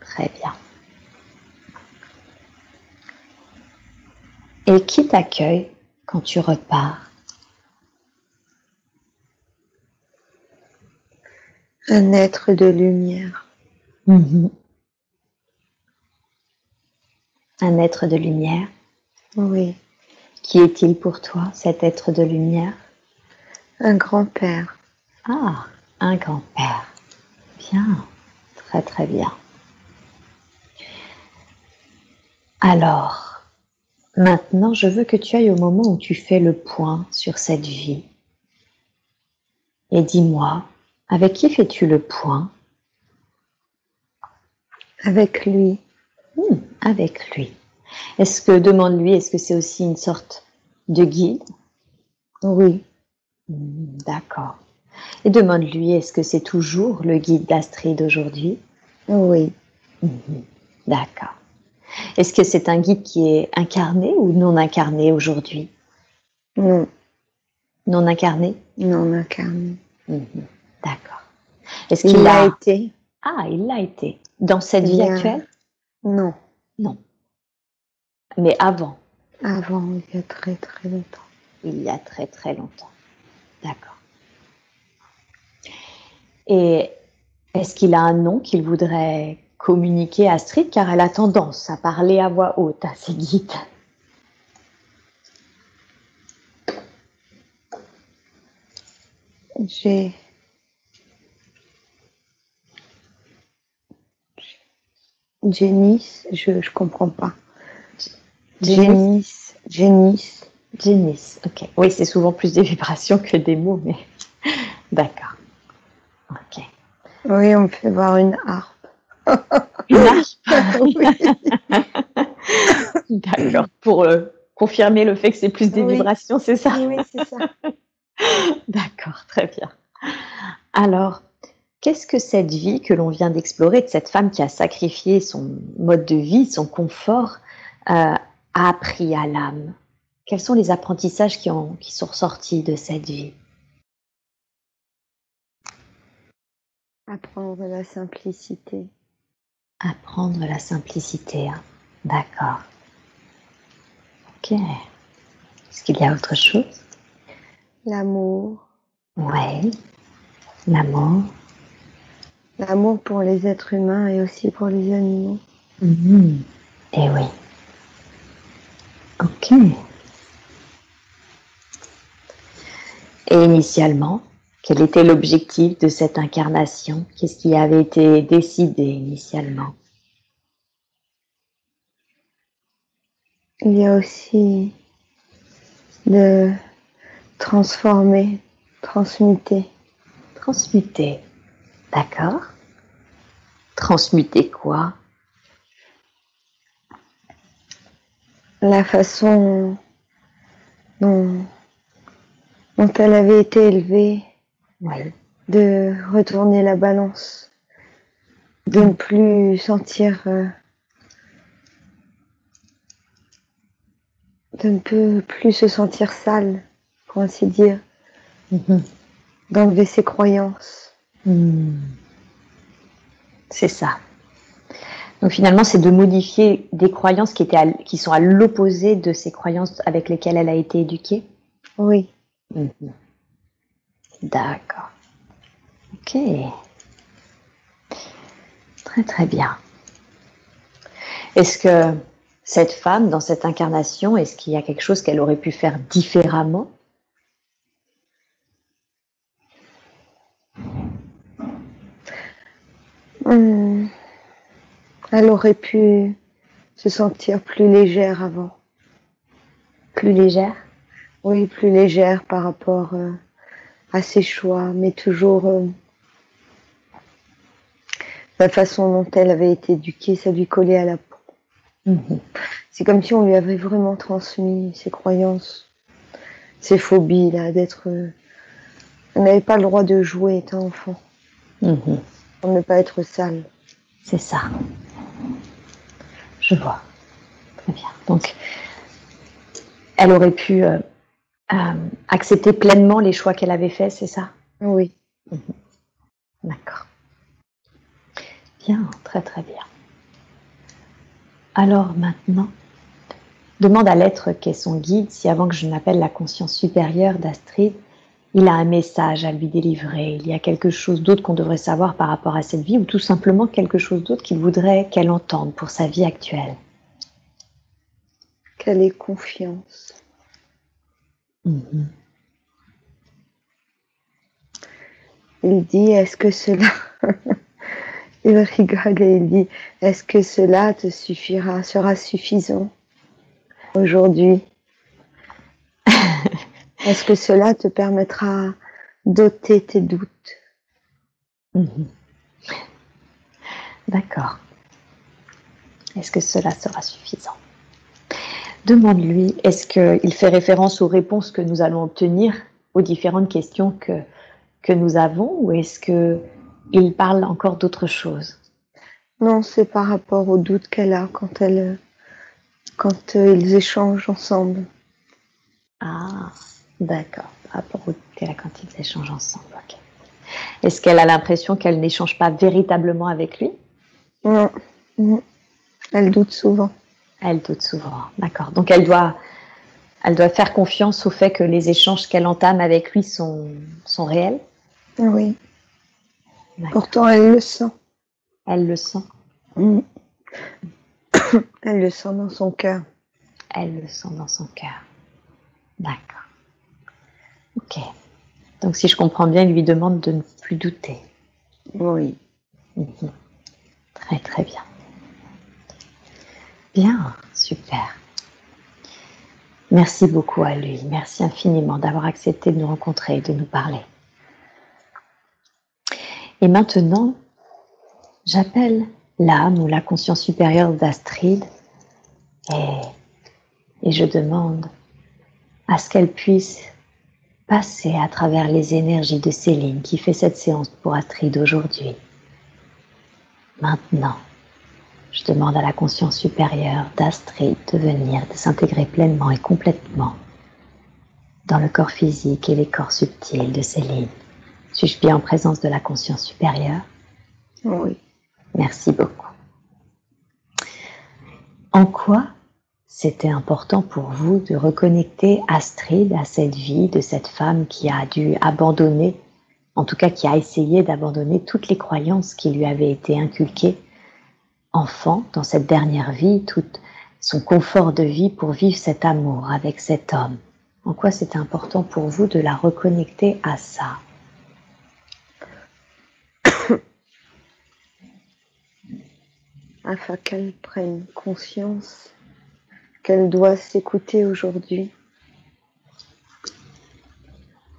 Très bien. Et qui t'accueille quand tu repars? Un être de lumière. Un être de lumière? Oui. Qui est-il pour toi, cet être de lumière? Un grand-père. Ah, un grand-père. Bien, très très bien. Alors, maintenant, je veux que tu ailles au moment où tu fais le point sur cette vie. Et dis-moi, avec qui fais-tu le point? Avec lui. Avec lui. Demande-lui, est-ce que c'est aussi une sorte de guide? Oui. D'accord. Et demande-lui, est-ce que c'est toujours le guide d'Astrid aujourd'hui? Oui. D'accord. Est-ce que c'est un guide qui est incarné ou non incarné aujourd'hui? Non. Non incarné? Non incarné. D'accord. Est-ce Il qu'il l'a a... été. Ah, il l'a été. Dans cette Il vie y a... actuelle? Non. Non. Mais avant, Avant, il y a très très longtemps. il y a très très longtemps. D'accord. Et est-ce qu'il a un nom qu'il voudrait communiquer à Astrid? Car elle a tendance à parler à voix haute à ses guides. J'ai... Génis, je comprends pas. Génis. Génis, ok. Oui, c'est souvent plus des vibrations que des mots, mais d'accord. Ok. Oui, on me fait voir une harpe. Une harpe? Oui. D'accord. Pour confirmer le fait que c'est plus des Oui. vibrations, c'est ça? Oui, c'est ça. D'accord, très bien. Alors, qu'est-ce que cette vie que l'on vient d'explorer, de cette femme qui a sacrifié son mode de vie, son confort, a appris à l'âme? Quels sont les apprentissages qui sont ressortis de cette vie? Apprendre la simplicité. Apprendre la simplicité, hein. D'accord. Ok. Est-ce qu'il y a autre chose? L'amour. Ouais. L'amour. L'amour pour les êtres humains et aussi pour les animaux. Eh oui. Ok. Et initialement, quel était l'objectif de cette incarnation? Qu'est-ce qui avait été décidé initialement? Il y a aussi de transformer, transmuter. Transmuter. D'accord. Transmuter quoi? La façon dont elle avait été élevée, Oui. de retourner la balance, de ne plus sentir, de ne plus se sentir sale, pour ainsi dire, d'enlever ses croyances. C'est ça. Donc finalement, c'est de modifier des croyances qui sont à l'opposé de ces croyances avec lesquelles elle a été éduquée. Oui. D'accord. Ok. Très très bien. Est-ce que cette femme, dans cette incarnation, est-ce qu'il y a quelque chose qu'elle aurait pu faire différemment? Elle aurait pu se sentir plus légère avant. Plus légère? Oui, plus légère par rapport à ses choix, mais toujours la façon dont elle avait été éduquée, ça lui collait à la peau. C'est comme si on lui avait vraiment transmis ses croyances, ses phobies, là, d'être... On n'avait pas le droit de jouer étant enfant, pour ne pas être sale. C'est ça. Je vois. Très bien. Donc, elle aurait pu accepter pleinement les choix qu'elle avait faits, c'est ça? Oui. D'accord. Bien, très très bien. Alors maintenant, demande à l'être qu'est son guide si avant que je n'appelle la conscience supérieure d'Astrid, il a un message à lui délivrer, il y a quelque chose d'autre qu'on devrait savoir par rapport à cette vie ou tout simplement quelque chose d'autre qu'il voudrait qu'elle entende pour sa vie actuelle. Qu'elle ait confiance. Il dit, est-ce que cela... Il rigole et il dit, est-ce que cela te suffira, sera suffisant aujourd'hui? Est-ce que cela te permettra d'ôter tes doutes? D'accord. Est-ce que cela sera suffisant? Demande-lui, est-ce qu'il fait référence aux réponses que nous allons obtenir aux différentes questions que nous avons ou est-ce qu'il parle encore d'autre chose? Non, c'est par rapport aux doutes qu'elle a quand ils échangent ensemble. Ah, d'accord. Par rapport aux doutes qu'elle a quand ils échangent ensemble. Okay. Est-ce qu'elle a l'impression qu'elle n'échange pas véritablement avec lui? Non, elle doute souvent. Elle doute souvent, d'accord. Donc elle doit faire confiance au fait que les échanges qu'elle entame avec lui sont réels? Oui. Pourtant, elle le sent. Elle le sent? Elle le sent dans son cœur. Elle le sent dans son cœur. D'accord. Ok. Donc si je comprends bien, il lui demande de ne plus douter. Oui. Très très bien. Bien, super. Merci beaucoup à lui. Merci infiniment d'avoir accepté de nous rencontrer et de nous parler. Et maintenant, j'appelle l'âme ou la conscience supérieure d'Astrid et je demande à ce qu'elle puisse passer à travers les énergies de Céline qui fait cette séance pour Astrid aujourd'hui. Maintenant, je demande à la conscience supérieure d'Astrid de s'intégrer pleinement et complètement dans le corps physique et les corps subtils de Céline. Suis-je bien en présence de la conscience supérieure? Oui. Merci beaucoup. En quoi c'était important pour vous de reconnecter Astrid à cette vie de cette femme qui a dû abandonner, en tout cas qui a essayé d'abandonner toutes les croyances qui lui avaient été inculquées enfant dans cette dernière vie, tout son confort de vie pour vivre cet amour avec cet homme En quoi c'était important pour vous de la reconnecter à ça? Afin qu'elle prenne conscience qu'elle doit s'écouter aujourd'hui.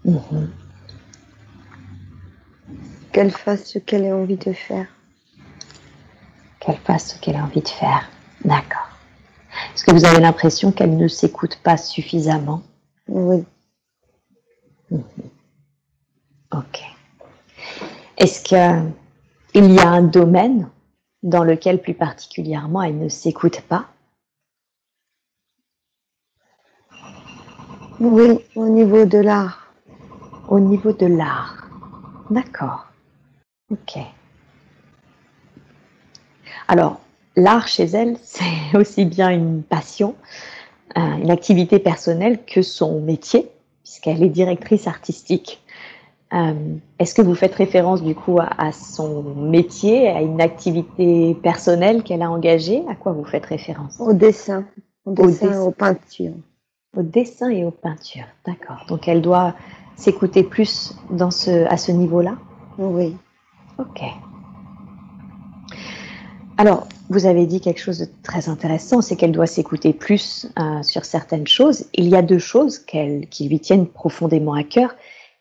Mmh. Qu'elle fasse ce qu'elle a envie de faire. Qu'elle fasse ce qu'elle a envie de faire. D'accord. Est-ce que vous avez l'impression qu'elle ne s'écoute pas suffisamment? Oui. Ok. Est-ce qu'il y a un domaine dans lequel plus particulièrement elle ne s'écoute pas? Oui, au niveau de l'art. Au niveau de l'art. D'accord. Ok. Alors, l'art chez elle, c'est aussi bien une passion, une activité personnelle que son métier, puisqu'elle est directrice artistique. Est-ce que vous faites référence du coup à son métier, à une activité personnelle qu'elle a engagée? À quoi vous faites référence? Au dessin. Au Au dessin et aux peintures. Au dessin et aux peintures, d'accord. Donc elle doit s'écouter plus à ce niveau-là? Oui. Ok. Alors, vous avez dit quelque chose de très intéressant, c'est qu'elle doit s'écouter plus sur certaines choses. Il y a deux choses qui lui tiennent profondément à cœur,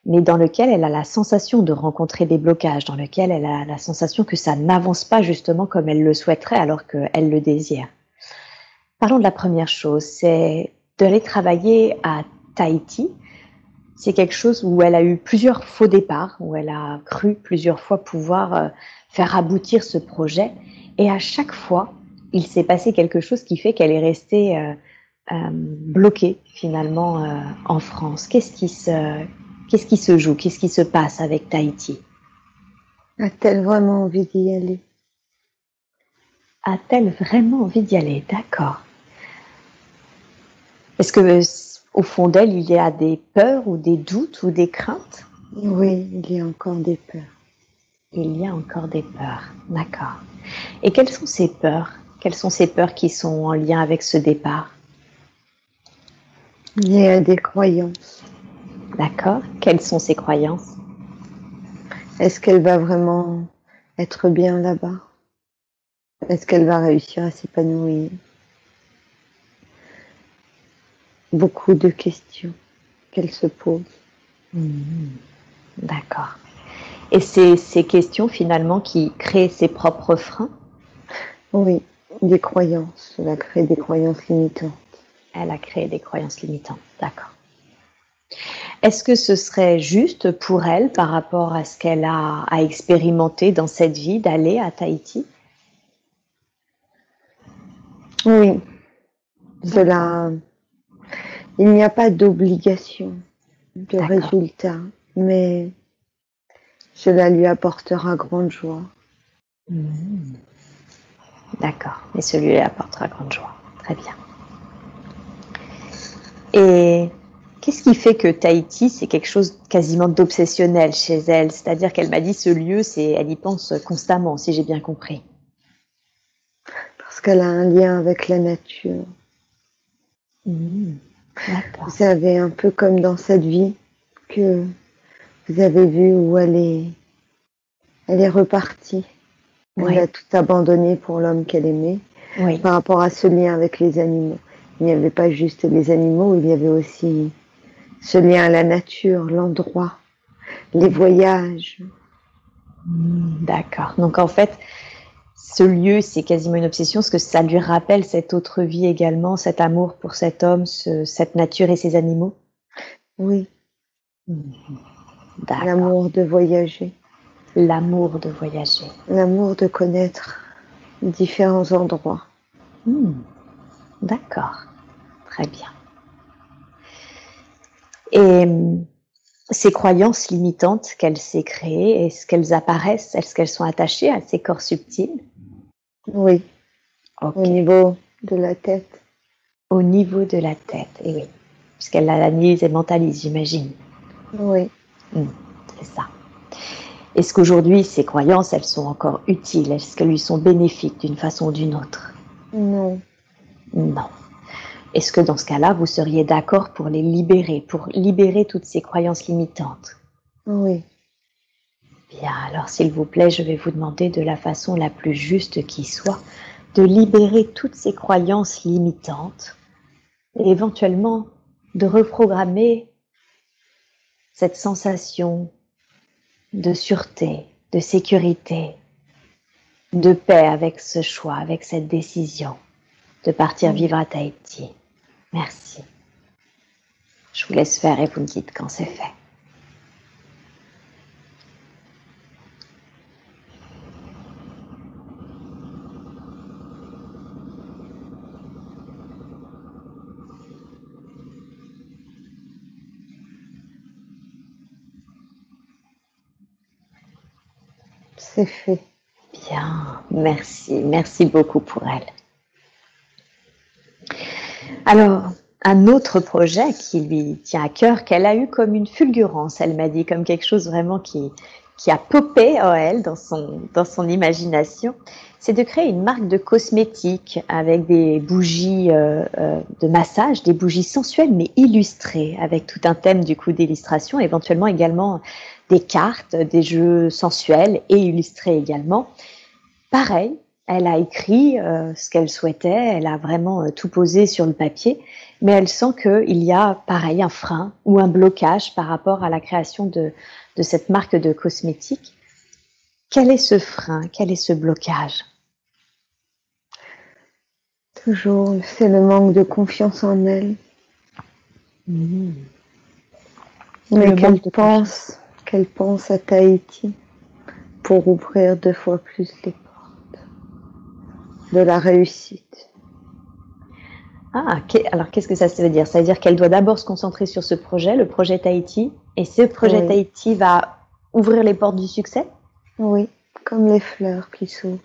mais dans lesquelles elle a la sensation de rencontrer des blocages, dans lesquelles elle a la sensation que ça n'avance pas justement comme elle le souhaiterait alors qu'elle le désire. Parlons de la première chose, c'est d'aller travailler à Tahiti. C'est quelque chose où elle a eu plusieurs faux départs, où elle a cru plusieurs fois pouvoir faire aboutir ce projet. Et à chaque fois, il s'est passé quelque chose qui fait qu'elle est restée bloquée finalement en France. Qu'est-ce qui se joue? Qu'est-ce qui se passe avec Tahiti? A-t-elle vraiment envie d'y aller? A-t-elle vraiment envie d'y aller? D'accord. Est-ce que au fond d'elle, il y a des peurs ou des doutes ou des craintes? Oui, il y a encore des peurs. Il y a encore des peurs, d'accord. Et quelles sont ces peurs? Quelles sont ces peurs qui sont en lien avec ce départ? Il y a des croyances. D'accord. Quelles sont ces croyances? Est-ce qu'elle va vraiment être bien là-bas? Est-ce qu'elle va réussir à s'épanouir? Beaucoup de questions qu'elle se pose. D'accord. Et c'est ces questions finalement qui créent ses propres freins? Oui, des croyances. Elle a créé des croyances limitantes. Elle a créé des croyances limitantes, d'accord. Est-ce que ce serait juste pour elle, par rapport à ce qu'elle a à expérimenter dans cette vie, d'aller à Tahiti? Oui, cela, il n'y a pas d'obligation de D'accord. résultat, mais cela lui apportera grande joie. D'accord. Et celui-là apportera grande joie. Très bien. Et qu'est-ce qui fait que Tahiti, c'est quelque chose quasiment d'obsessionnel chez elle? C'est-à-dire qu'elle m'a dit ce lieu, elle y pense constamment, si j'ai bien compris. Parce qu'elle a un lien avec la nature. D'accord. Vous savez, un peu comme dans cette vie que vous avez vu où elle est repartie. Oui. Elle a tout abandonné pour l'homme qu'elle aimait. Oui. Par rapport à ce lien avec les animaux. Il n'y avait pas juste les animaux, il y avait aussi ce lien à la nature, l'endroit, les voyages. D'accord. Donc en fait, ce lieu, c'est quasiment une obsession, parce que ça lui rappelle cette autre vie également, cet amour pour cet homme, cette nature et ces animaux. Oui, D'accord. l'amour de voyager, L'amour de voyager. l'amour de connaître différents endroits. D'accord. Très bien. Et ces croyances limitantes qu'elle s'est créées, est-ce qu'elles apparaissent? Est-ce qu'elles sont attachées à ces corps subtils? Oui, Ok. au niveau de la tête. Au niveau de la tête, et oui. Puisqu'elle l'analyse et mentalise, j'imagine. Oui. C'est ça. Est-ce qu'aujourd'hui, ces croyances, elles sont encore utiles? Est-ce qu'elles lui sont bénéfiques d'une façon ou d'une autre? Non. Non. Est-ce que dans ce cas-là, vous seriez d'accord pour les libérer, pour libérer toutes ces croyances limitantes? Oui. Bien, alors s'il vous plaît, je vais vous demander de la façon la plus juste qui soit, de libérer toutes ces croyances limitantes et éventuellement de reprogrammer cette sensation de sûreté, de sécurité, de paix avec ce choix, avec cette décision de partir vivre à Tahiti. Merci. Je vous laisse faire et vous me dites quand c'est fait. C'est fait. Bien, merci. Merci beaucoup pour elle. Alors, un autre projet qui lui tient à cœur, qu'elle a eu comme une fulgurance, elle m'a dit, comme quelque chose vraiment qui a popé en elle, dans son imagination, c'est de créer une marque de cosmétiques avec des bougies de massage, des bougies sensuelles mais illustrées, avec tout un thème du coup d'illustration, éventuellement également des cartes, des jeux sensuels et illustrés également. Pareil, elle a écrit ce qu'elle souhaitait, elle a vraiment tout posé sur le papier, mais elle sent qu'il y a, pareil, un frein ou un blocage par rapport à la création de cette marque de cosmétiques. Quel est ce frein? Quel est ce blocage? Toujours, c'est le manque de confiance en elle. Mmh. Mais qu'elle pense à Tahiti pour ouvrir 2 fois plus les portes de la réussite. Ah, alors qu'est-ce que ça veut dire? Ça veut dire qu'elle doit d'abord se concentrer sur ce projet, le projet Tahiti, et ce projet Tahiti va ouvrir les portes du succès? Oui, comme les fleurs qui s'ouvrent.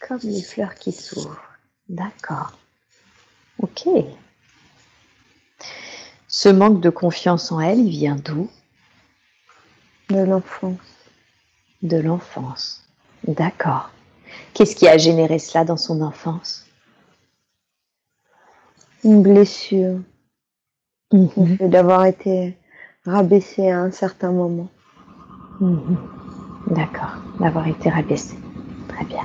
Comme les fleurs qui s'ouvrent. D'accord. Ok. Ce manque de confiance en elle, il vient d'où? De l'enfance. De l'enfance. D'accord. Qu'est-ce qui a généré cela dans son enfance? Une blessure. Le fait d'avoir été rabaissée à un certain moment. D'accord, d'avoir été rabaissée. Très bien.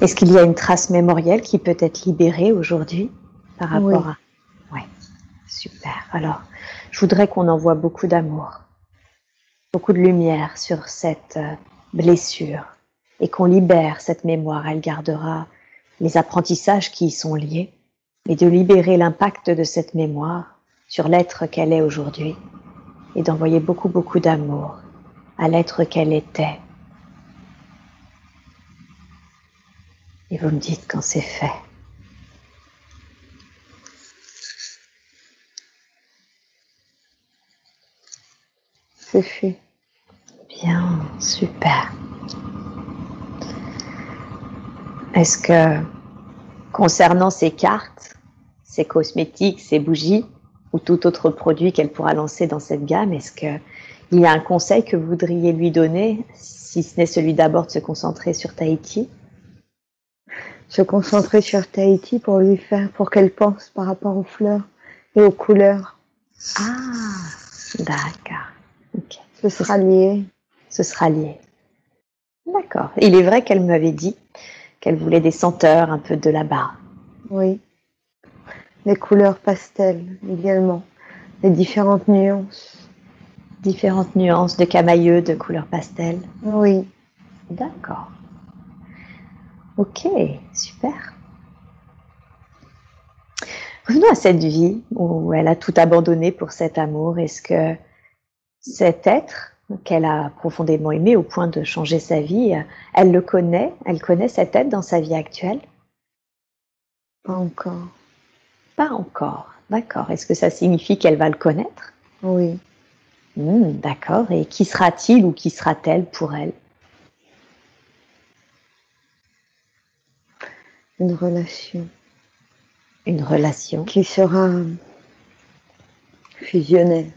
Est-ce qu'il y a une trace mémorielle qui peut être libérée aujourd'hui par rapport à... Oui, super. Alors, je voudrais qu'on envoie beaucoup d'amour, beaucoup de lumière sur cette blessure et qu'on libère cette mémoire. Elle gardera les apprentissages qui y sont liés, et de libérer l'impact de cette mémoire sur l'être qu'elle est aujourd'hui et d'envoyer beaucoup, beaucoup d'amour à l'être qu'elle était. Et vous me dites quand c'est fait. C'est fait. Bien, super. Est-ce que, concernant ces cartes, ces cosmétiques, ces bougies, ou tout autre produit qu'elle pourra lancer dans cette gamme, est-ce qu'il y a un conseil que vous voudriez lui donner, si ce n'est celui d'abord de se concentrer sur Tahiti? Se concentrer sur Tahiti pour qu'elle pense par rapport aux fleurs et aux couleurs. Ah, d'accord. Okay. Ce sera lié. Ce sera lié. D'accord. Il est vrai qu'elle m'avait dit qu'elle voulait des senteurs un peu de là-bas. Oui. Les couleurs pastel également. Les différentes nuances. Différentes nuances de camailleux, de couleurs pastel. Oui. D'accord. Ok, super. Revenons à cette vie où elle a tout abandonné pour cet amour. Est-ce que cet être qu'elle a profondément aimé au point de changer sa vie, elle le connaît? Elle connaît cet être dans sa vie actuelle? Pas encore. Pas encore. D'accord. Est-ce que ça signifie qu'elle va le connaître? Oui. D'accord. Et qui sera-t-il ou qui sera-t-elle pour elle? Une relation. Une relation. Qui sera fusionnelle.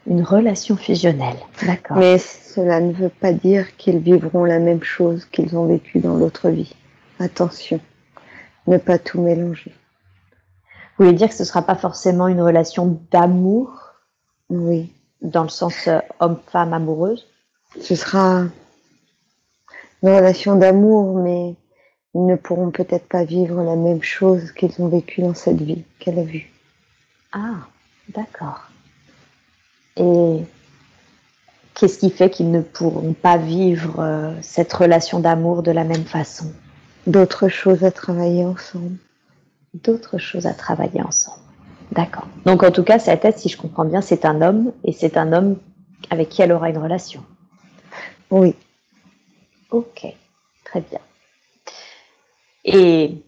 Une relation fusionnelle. D'accord. Mais cela ne veut pas dire qu'ils vivront la même chose qu'ils ont vécu dans l'autre vie. Attention, ne pas tout mélanger. Vous voulez dire que ce ne sera pas forcément une relation d'amour, Oui, dans le sens homme-femme amoureuse? ce sera une relation d'amour, mais ils ne pourront peut-être pas vivre la même chose qu'ils ont vécu dans cette vie qu'elle a vue. Ah, d'accord. Et qu'est-ce qui fait qu'ils ne pourront pas vivre cette relation d'amour de la même façon? D'autres choses à travailler ensemble. D'autres choses à travailler ensemble. D'accord. Donc en tout cas, cette tête, si je comprends bien, c'est un homme, et c'est un homme avec qui elle aura une relation. Oui, Ok, très bien. Et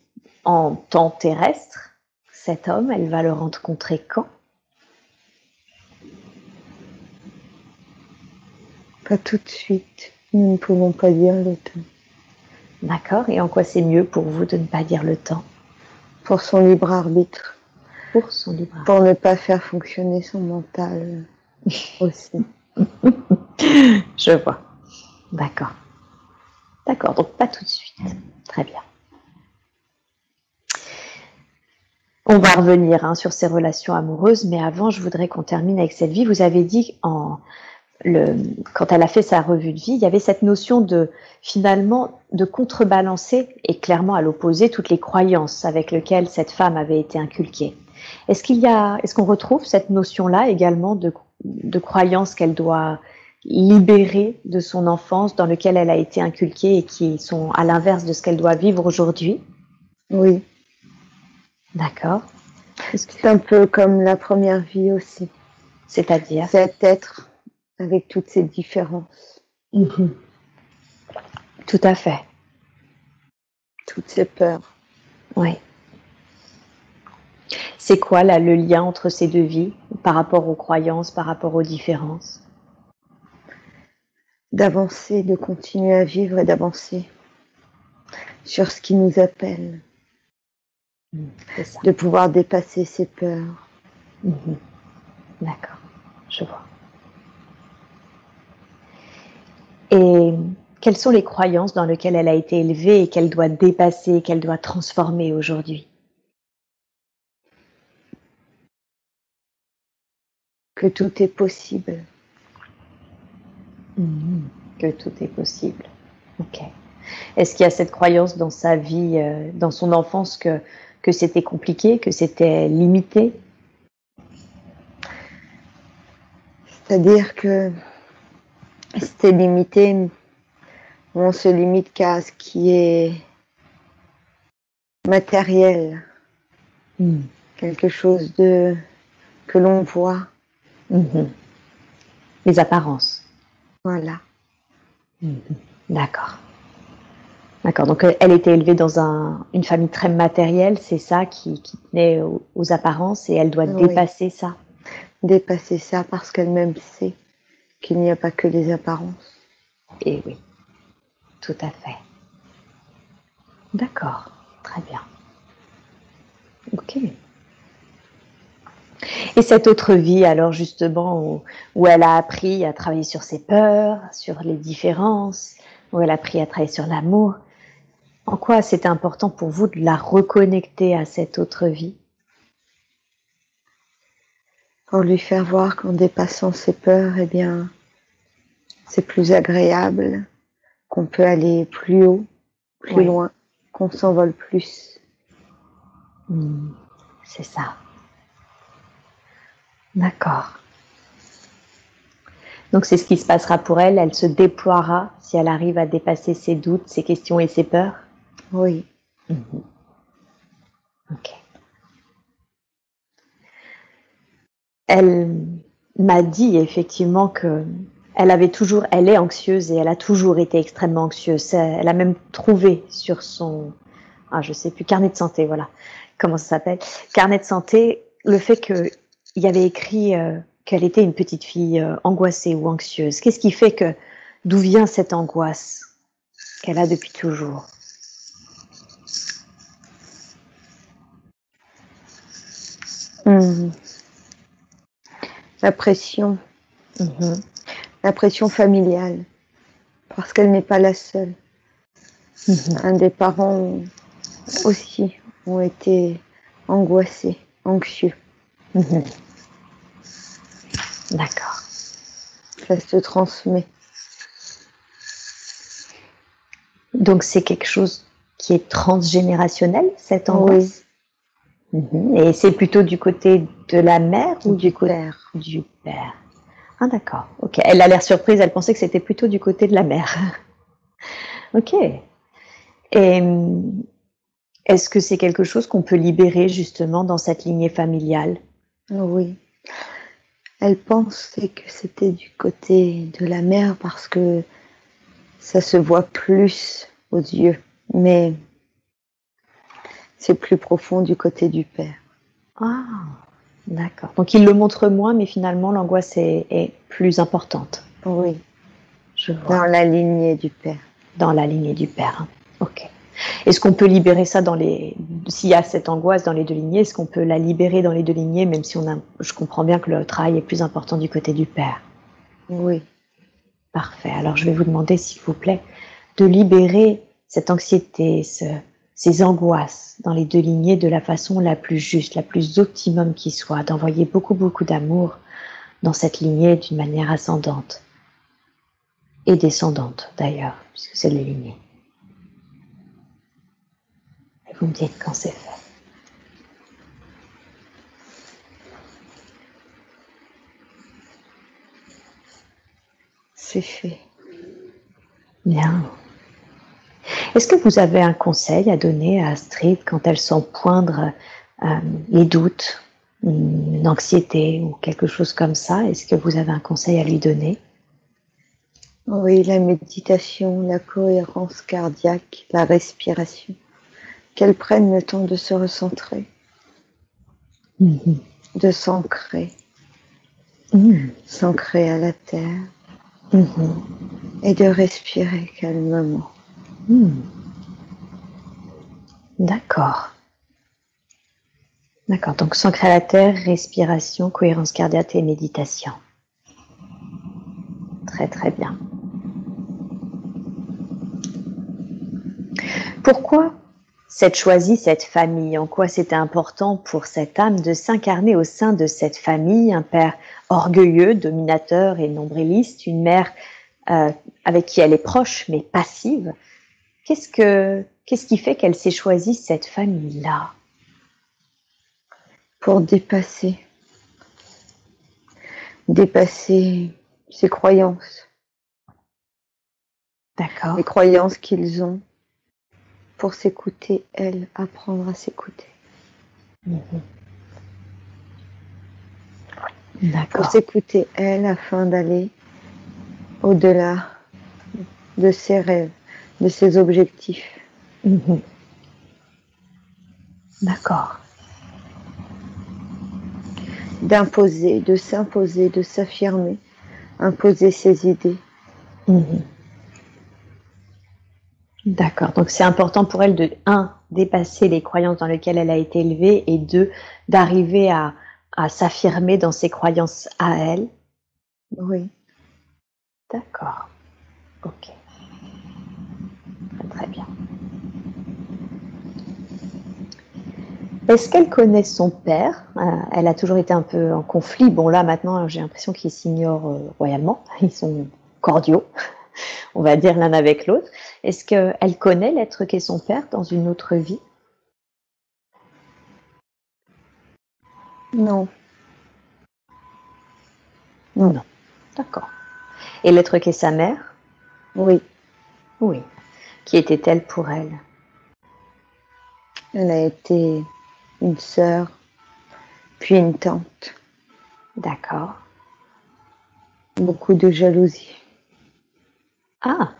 en temps terrestre, cet homme, elle va le rencontrer quand? pas tout de suite. Nous ne pouvons pas dire le temps. D'accord. Et en quoi c'est mieux pour vous de ne pas dire le temps? Pour son libre arbitre. Pour son libre arbitre. Pour ne pas faire fonctionner son mental aussi. Je vois. D'accord. D'accord, donc pas tout de suite. Très bien. On va revenir sur ces relations amoureuses, mais avant, je voudrais qu'on termine avec cette vie. Vous avez dit, quand elle a fait sa revue de vie, il y avait cette notion de, finalement, de contrebalancer, et clairement à l'opposé, toutes les croyances avec lesquelles cette femme avait été inculquée. Est-ce qu'on retrouve cette notion-là également de croyances qu'elle doit libérer de son enfance, dans lequel elle a été inculquée et qui sont à l'inverse de ce qu'elle doit vivre aujourd'hui? Oui. D'accord. C'est un peu comme la première vie aussi. C'est-à-dire? Cet être avec toutes ses différences. Mmh. Tout à fait. Toutes ses peurs. Oui. C'est quoi là, le lien entre ces deux vies par rapport aux croyances, par rapport aux différences? D'avancer, de continuer à vivre et d'avancer sur ce qui nous appelle. C'est ça. De pouvoir dépasser ses peurs. Mmh. D'accord, je vois. Et quelles sont les croyances dans lesquelles elle a été élevée et qu'elle doit dépasser, qu'elle doit transformer aujourd'hui? Que tout est possible. Que tout est possible. Ok. Est-ce qu'il y a cette croyance dans sa vie, dans son enfance, que c'était compliqué, que c'était limité? C'est-à-dire que c'était limité. On se limite qu'à ce qui est matériel. Quelque chose que l'on voit. Les apparences. Voilà. D'accord. D'accord. Donc elle était élevée dans une famille très matérielle, c'est ça qui tenait aux apparences, et elle doit dépasser ça. Dépasser ça parce qu'elle-même sait qu'il n'y a pas que les apparences. Et oui, tout à fait. D'accord, très bien. Ok. Et cette autre vie, alors justement, où elle a appris à travailler sur ses peurs, sur les différences, où elle a appris à travailler sur l'amour, en quoi c'était important pour vous de la reconnecter à cette autre vie? Pour lui faire voir qu'en dépassant ses peurs, eh bien, c'est plus agréable, qu'on peut aller plus haut, plus loin, qu'on s'envole plus. C'est ça. D'accord. Donc c'est ce qui se passera pour elle, elle se déploiera si elle arrive à dépasser ses doutes, ses questions et ses peurs? Oui. Ok. Elle m'a dit effectivement que elle est anxieuse, et elle a toujours été extrêmement anxieuse. Elle a même trouvé sur son, je sais plus, carnet de santé, voilà. Comment ça s'appelle? Carnet de santé, le fait qu'il y avait écrit qu'elle était une petite fille angoissée ou anxieuse. Qu'est-ce qui fait d'où vient cette angoisse qu'elle a depuis toujours? La pression. La pression familiale. Parce qu'elle n'est pas la seule. Un des parents aussi ont été angoissés. anxieux. Mhm. D'accord. Ça se transmet. Donc c'est quelque chose qui est transgénérationnel, cette Oui, angoisse? Mhm. Et c'est plutôt du côté de la mère ou du côté père. du père? Ah d'accord, ok. Elle a l'air surprise, elle pensait que c'était plutôt du côté de la mère. Ok. Et est-ce que c'est quelque chose qu'on peut libérer justement dans cette lignée familiale? Oui. Elle pensait que c'était du côté de la mère parce que ça se voit plus aux yeux. Mais c'est plus profond du côté du père. Ah, d'accord. Donc il le montre moins, mais finalement l'angoisse est plus importante. Oui, Je dans vois. la lignée du père. Dans la lignée du père. Hein. Ok. Est-ce qu'on peut libérer ça dans les... S'il y a cette angoisse dans les deux lignées, est-ce qu'on peut la libérer dans les deux lignées, même si je comprends bien que le travail est plus important du côté du père? Oui, Parfait. Alors je vais vous demander, s'il vous plaît, de libérer cette anxiété, ces angoisses dans les deux lignées de la façon la plus juste, la plus optimum qui soit, d'envoyer beaucoup, beaucoup d'amour dans cette lignée d'une manière ascendante et descendante d'ailleurs, puisque c'est les lignées. Et vous me dites quand c'est fait. c'est fait. Bien. Est-ce que vous avez un conseil à donner à Astrid quand elle sent poindre les doutes, une anxiété ou quelque chose comme ça? Est-ce que vous avez un conseil à lui donner? Oui, la méditation, la cohérence cardiaque, la respiration. Qu'elle prenne le temps de se recentrer, de s'ancrer, s'ancrer à la terre et de respirer calmement. D'accord. D'accord. Donc s'ancrer à la terre, respiration, cohérence cardiaque et méditation. Très très bien. Pourquoi s'être choisi cette famille? En quoi c'était important pour cette âme de s'incarner au sein de cette famille? Un père orgueilleux, dominateur et nombriliste, une mère avec qui elle est proche mais passive. Qu'est-ce qui fait qu'elle s'est choisie cette famille-là? Pour dépasser ses croyances, D'accord. les croyances qu'ils ont, pour s'écouter, elle, apprendre à s'écouter. Pour D'accord. s'écouter, elle, afin d'aller au-delà de ses rêves, de ses objectifs. D'accord. D'imposer, de s'imposer, de s'affirmer, imposer ses idées. D'accord. Donc c'est important pour elle de, un, dépasser les croyances dans lesquelles elle a été élevée et deux, d'arriver à s'affirmer dans ses croyances à elle. Oui. D'accord. Ok. Très très bien. Est-ce qu'elle connaît son père? Elle a toujours été un peu en conflit. Bon là maintenant j'ai l'impression qu'ils s'ignorent royalement. Ils sont cordiaux, on va dire l'un avec l'autre. Est-ce qu'elle connaît l'être qu'est son père dans une autre vie? Non. Non. D'accord. Et l'être qu'est sa mère? Oui. Oui. Qui était-elle pour elle? Elle a été une sœur, puis une tante. D'accord. Beaucoup de jalousie. Ah,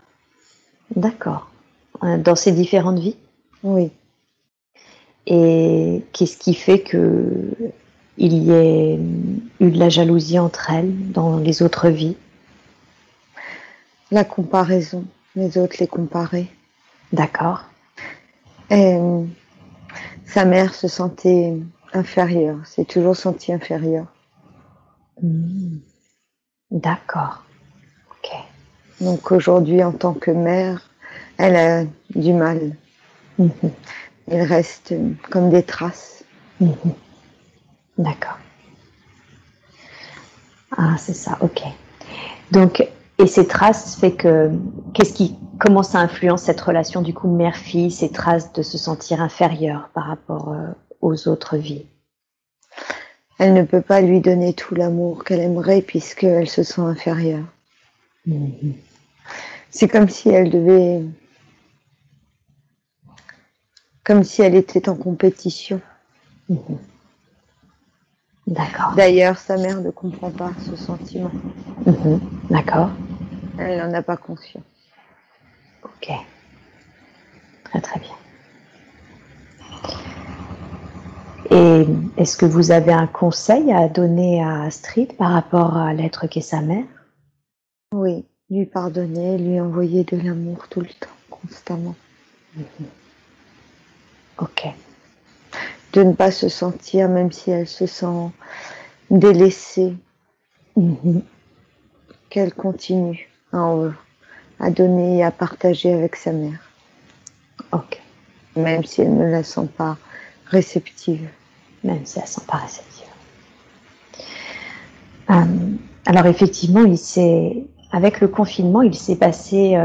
d'accord. Dans ces différentes vies? Oui. Et qu'est-ce qui fait que il y ait eu de la jalousie entre elles dans les autres vies? La comparaison. Les autres les comparaient. D'accord. Et sa mère se sentait inférieure, s'est toujours sentie inférieure. D'accord. Ok. Donc aujourd'hui, en tant que mère, elle a du mal. Il reste comme des traces. D'accord. Ah, c'est ça, ok. Donc, et ces traces fait que, comment ça influence cette relation du coup mère-fille, ces traces de se sentir inférieure par rapport aux autres vies? Elle ne peut pas lui donner tout l'amour qu'elle aimerait puisqu'elle se sent inférieure. Mhm. C'est comme si elle devait, comme si elle était en compétition. Mhm. D'accord. D'ailleurs, sa mère ne comprend pas ce sentiment. Mhm. D'accord. Elle n'en a pas conscience. Ok. Très très bien. Et est-ce que vous avez un conseil à donner à Astrid par rapport à l'être qu'est sa mère? Oui, lui pardonner, lui envoyer de l'amour tout le temps, constamment. Ok. De ne pas se sentir, même si elle se sent délaissée, qu'elle continue à donner et à partager avec sa mère. Ok. Même si elle ne la sent pas réceptive. Même si elle ne sent pas réceptive. Alors effectivement, avec le confinement, il s'est passé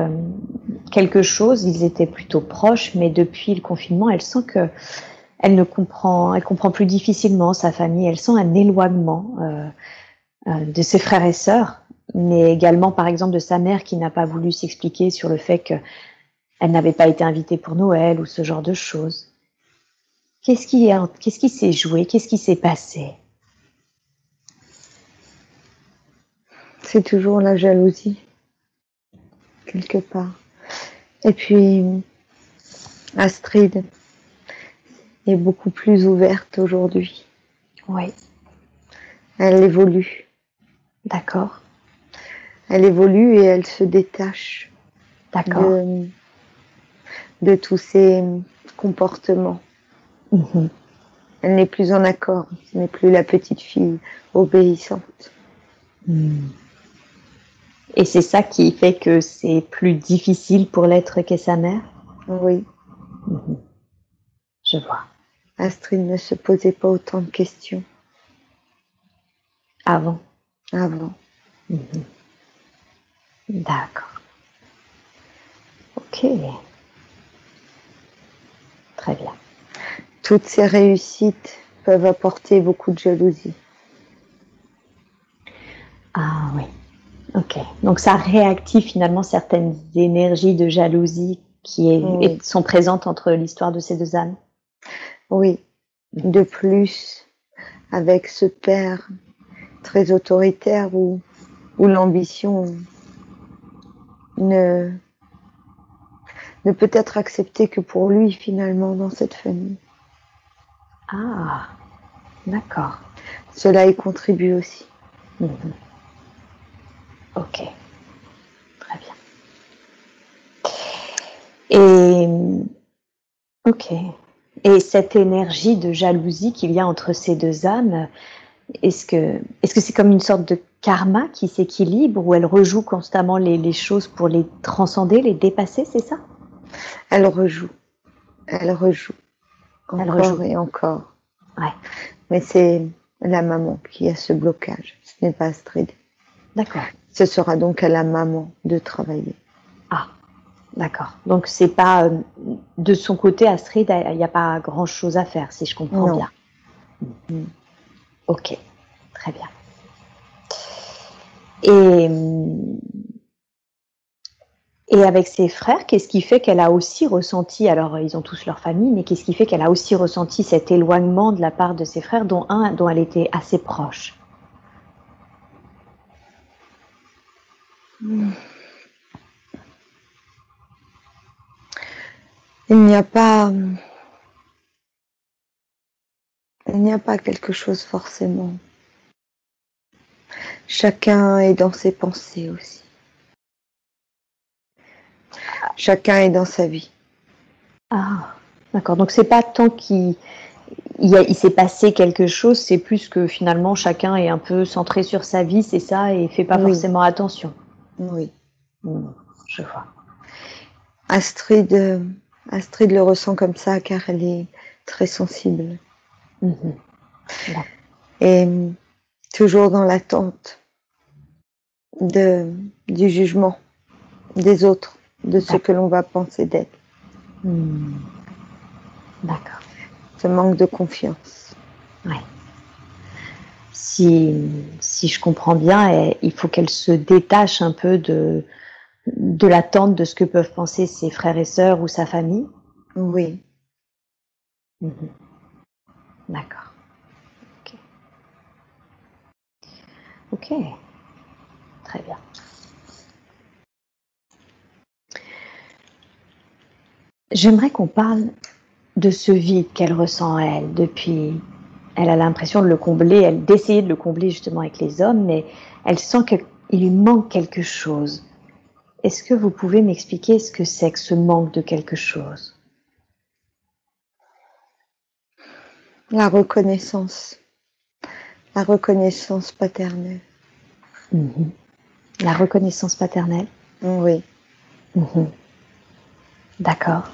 quelque chose. Ils étaient plutôt proches, mais depuis le confinement, elle sent que elle comprend plus difficilement sa famille. Elle sent un éloignement de ses frères et sœurs, mais également, par exemple, de sa mère qui n'a pas voulu s'expliquer sur le fait qu'elle n'avait pas été invitée pour Noël ou ce genre de choses. Qu'est-ce qui s'est joué? Qu'est-ce qui s'est passé? C'est toujours la jalousie, quelque part. Et puis, Astrid est beaucoup plus ouverte aujourd'hui. Oui. Elle évolue. D'accord. Elle évolue et elle se détache de tous ces comportements. Mhm. Elle n'est plus en accord. Ce n'est plus la petite fille obéissante. Et c'est ça qui fait que c'est plus difficile pour l'être qu'est sa mère? Oui. Je vois. Astrid ne se posait pas autant de questions. Avant. D'accord. Ok. Très bien. Toutes ces réussites peuvent apporter beaucoup de jalousie. Ah oui. Ok. Donc ça réactive finalement certaines énergies de jalousie qui sont présentes entre l'histoire de ces deux âmes. Oui. De plus, avec ce père très autoritaire où l'ambition ne peut être acceptée que pour lui finalement dans cette famille. Ah, d'accord. Cela y contribue aussi. Ok. Très bien. Et ok. Et cette énergie de jalousie qu'il y a entre ces deux âmes, est-ce que c'est comme une sorte de karma qui s'équilibre ou elle rejoue constamment les choses pour les transcender, les dépasser, c'est ça? Elle rejoue. Encore et encore. Ouais. Mais c'est la maman qui a ce blocage. Ce n'est pas Astrid. D'accord. Ce sera donc à la maman de travailler. Ah, d'accord. Donc c'est pas de son côté, Astrid, il n'y a pas grand-chose à faire, si je comprends bien. Ok, très bien. Et avec ses frères, qu'est-ce qui fait qu'elle a aussi ressenti, alors ils ont tous leur famille, mais qu'est-ce qui fait qu'elle a aussi ressenti cet éloignement de la part de ses frères, dont un dont elle était assez proche? Il n'y a pas quelque chose forcément. Chacun est dans ses pensées aussi. Chacun est dans sa vie. Ah, d'accord. Donc c'est pas tant qu'il s'est passé quelque chose, c'est plus que finalement chacun est un peu centré sur sa vie, c'est ça, et fait pas forcément attention. Oui. Je vois. Astrid le ressent comme ça car elle est très sensible. Et toujours dans l'attente du jugement des autres, de ce que l'on va penser d'elle. D'accord. Ce manque de confiance. Ouais. Si je comprends bien, il faut qu'elle se détache un peu de l'attente de ce que peuvent penser ses frères et sœurs ou sa famille. Oui. D'accord. Ok. Très bien. J'aimerais qu'on parle de ce vide qu'elle ressent, elle, depuis. Elle a l'impression de le combler, d'essayer de le combler justement avec les hommes, mais elle sent qu'il lui manque quelque chose. Est-ce que vous pouvez m'expliquer ce que c'est que ce manque de quelque chose? La reconnaissance paternelle. La reconnaissance paternelle? Oui. D'accord.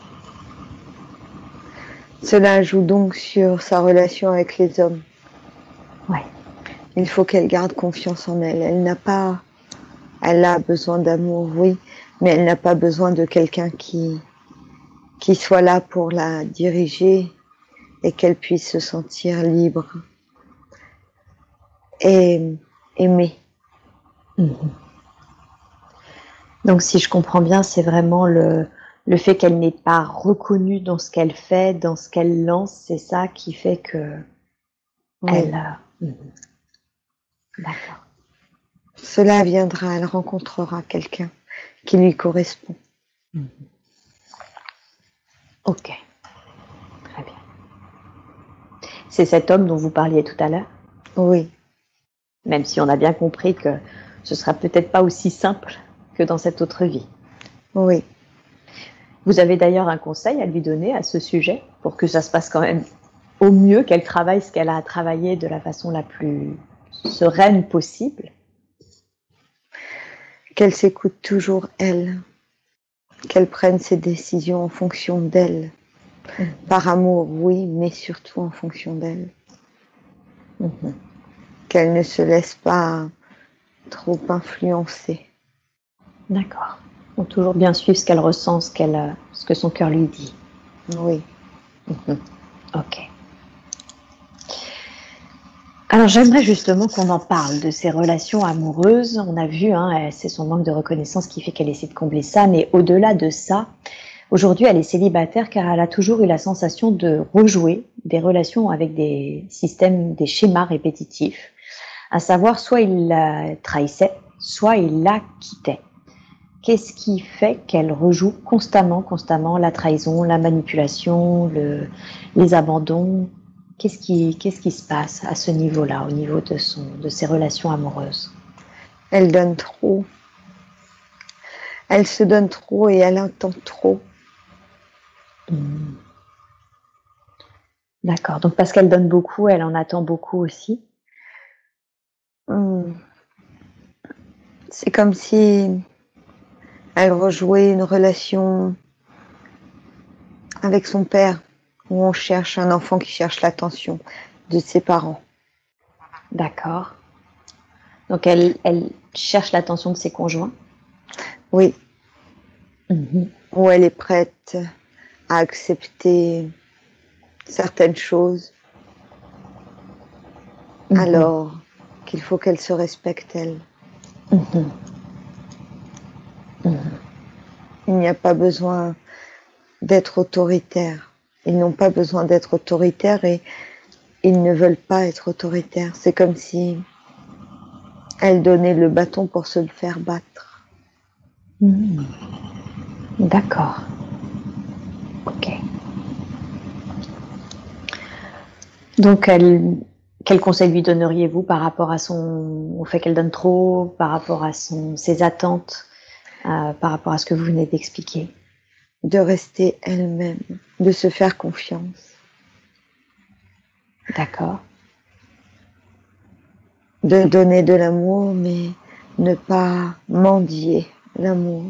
Cela joue donc sur sa relation avec les hommes. Ouais. Il faut qu'elle garde confiance en elle. Elle a besoin d'amour, oui, mais elle n'a pas besoin de quelqu'un qui soit là pour la diriger et qu'elle puisse se sentir libre et aimée. Donc si je comprends bien, c'est vraiment le fait qu'elle n'est pas reconnue dans ce qu'elle fait, dans ce qu'elle lance, c'est ça qui fait que Oui. D'accord. Cela viendra, elle rencontrera quelqu'un qui lui correspond. Ok. Très bien. C'est cet homme dont vous parliez tout à l'heure? Oui. Même si on a bien compris que ce sera peut-être pas aussi simple que dans cette autre vie. Oui. Vous avez d'ailleurs un conseil à lui donner à ce sujet pour que ça se passe quand même au mieux, qu'elle travaille ce qu'elle a à travailler de la façon la plus sereine possible? Qu'elle s'écoute toujours, elle. Qu'elle prenne ses décisions en fonction d'elle. Par amour, oui, mais surtout en fonction d'elle. Qu'elle ne se laisse pas trop influencer. D'accord. Donc toujours bien suivre ce qu'elle ressent, ce que son cœur lui dit. Oui. Ok. Alors j'aimerais justement qu'on en parle de ces relations amoureuses. On a vu, c'est son manque de reconnaissance qui fait qu'elle essaie de combler ça, mais au-delà de ça, aujourd'hui elle est célibataire car elle a toujours eu la sensation de rejouer des relations avec des systèmes, des schémas répétitifs, à savoir soit il la trahissait, soit il la quittait. Qu'est-ce qui fait qu'elle rejoue constamment la trahison, la manipulation, les abandons? Qu'est-ce qui se passe à ce niveau-là, au niveau de ses relations amoureuses? Elle donne trop. Elle se donne trop et elle entend trop. D'accord. Donc parce qu'elle donne beaucoup, elle en attend beaucoup aussi? C'est comme si elle rejouait une relation avec son père, où on cherche un enfant qui cherche l'attention de ses parents. D'accord. Donc elle cherche l'attention de ses conjoints? Oui. Où elle est prête à accepter certaines choses, alors qu'il faut qu'elle se respecte, elle. Il n'y a pas besoin d'être autoritaire. Ils n'ont pas besoin d'être autoritaires et ils ne veulent pas être autoritaires. C'est comme si elle donnait le bâton pour se le faire battre. D'accord. Ok. Donc quel conseil lui donneriez-vous par rapport au fait qu'elle donne trop, par rapport à ses attentes, par rapport à ce que vous venez d'expliquer? De rester elle-même, de se faire confiance. D'accord. De donner de l'amour, mais ne pas mendier l'amour.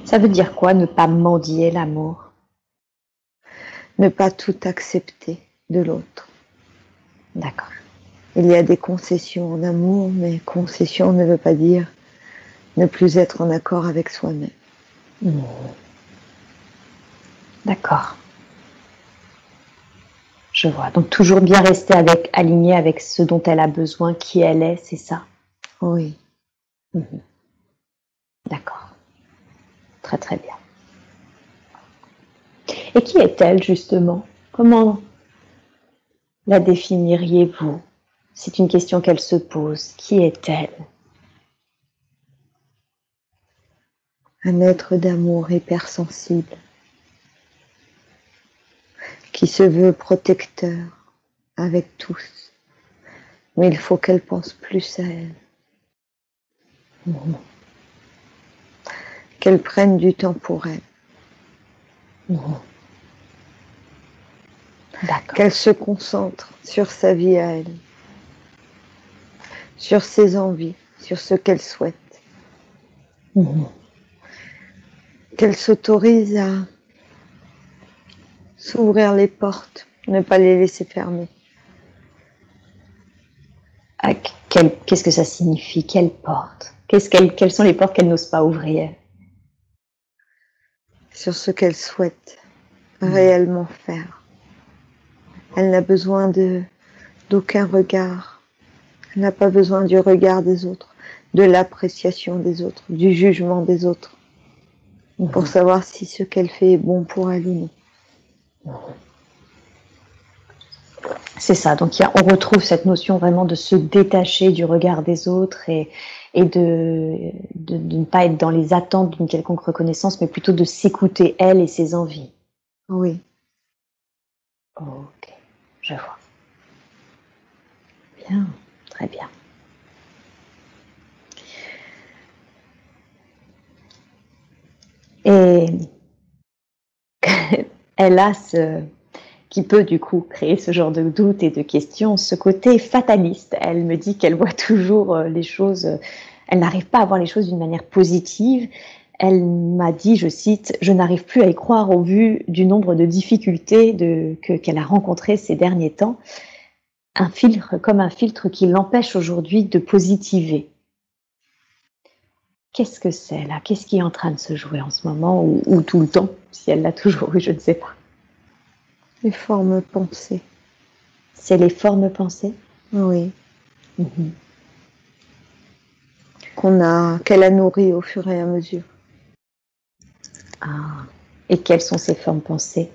Ça veut dire quoi, ne pas mendier l'amour? ne pas tout accepter de l'autre. D'accord. Il y a des concessions en amour, mais concession ne veut pas dire ne plus être en accord avec soi-même. D'accord. Je vois. Donc toujours bien rester alignée avec ce dont elle a besoin, qui elle est, c'est ça? Oui. D'accord. Très très bien. Et qui est-elle justement? Comment la définiriez-vous? C'est une question qu'elle se pose. Qui est-elle? Un être d'amour hypersensible qui se veut protecteur avec tous. Mais il faut qu'elle pense plus à elle. Qu'elle prenne du temps pour elle. Qu'elle se concentre sur sa vie à elle. Sur ses envies, sur ce qu'elle souhaite. Qu'elle s'autorise à s'ouvrir les portes, ne pas les laisser fermer. Qu'est-ce que ça signifie? Quelles portes? Quelles sont les portes qu'elle n'ose pas ouvrir? Sur ce qu'elle souhaite réellement faire. Elle n'a besoin d'aucun regard. Elle n'a pas besoin du regard des autres, de l'appréciation des autres, du jugement des autres, pour savoir si ce qu'elle fait est bon pour elle ou non. C'est ça, donc on retrouve cette notion vraiment de se détacher du regard des autres et de ne pas être dans les attentes d'une quelconque reconnaissance, mais plutôt de s'écouter elle et ses envies. Oui. Ok, je vois. Bien, très bien. Et elle a qui peut du coup créer ce genre de doute et de questions, ce côté fataliste. Elle me dit qu'elle voit toujours les choses, elle n'arrive pas à voir les choses d'une manière positive. Elle m'a dit, je cite, « Je n'arrive plus à y croire au vu du nombre de difficultés qu'elle a rencontrées ces derniers temps. Comme un filtre qui l'empêche aujourd'hui de positiver. » Qu'est-ce que c'est là? Qu'est-ce qui est en train de se jouer en ce moment ou tout le temps? Si elle l'a toujours eu, je ne sais pas. Les formes pensées. C'est les formes pensées? Oui. Qu'elle a nourries au fur et à mesure. Ah. Et quelles sont ces formes pensées?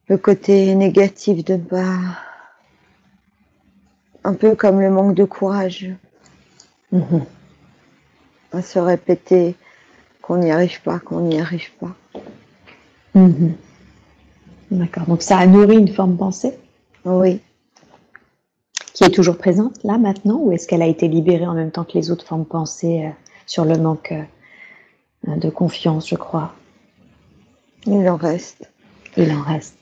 Le côté négatif de ne pas... Un peu comme le manque de courage. À se répéter qu'on n'y arrive pas, qu'on n'y arrive pas. D'accord, donc ça a nourri une forme pensée? Oui. Qui est toujours présente là maintenant, ou est-ce qu'elle a été libérée en même temps que les autres formes pensées sur le manque de confiance, je crois? Il en reste. Il en reste.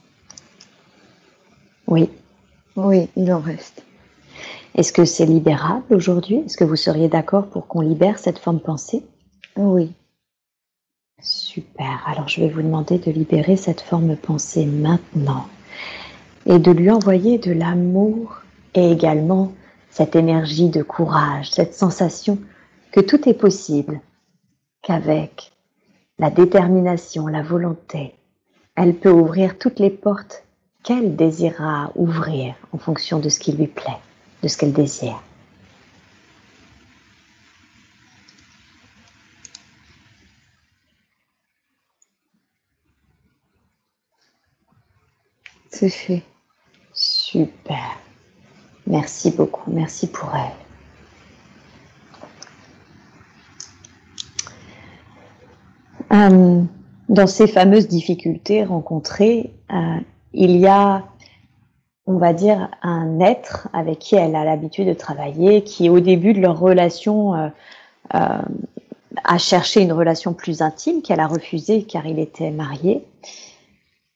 Oui. Oui, il en reste. Est-ce que c'est libérable aujourd'hui? Est-ce que vous seriez d'accord pour qu'on libère cette forme pensée? Oui. Super, alors je vais vous demander de libérer cette forme pensée maintenant et de lui envoyer de l'amour et également cette énergie de courage, cette sensation que tout est possible, qu'avec la détermination, la volonté, elle peut ouvrir toutes les portes qu'elle désirera ouvrir en fonction de ce qui lui plaît, de ce qu'elle désire. C'est fait. Super. Merci beaucoup. Merci pour elle. Dans ces fameuses difficultés rencontrées, il y a, on va dire, un être avec qui elle a l'habitude de travailler, qui au début de leur relation a cherché une relation plus intime, qu'elle a refusée car il était marié.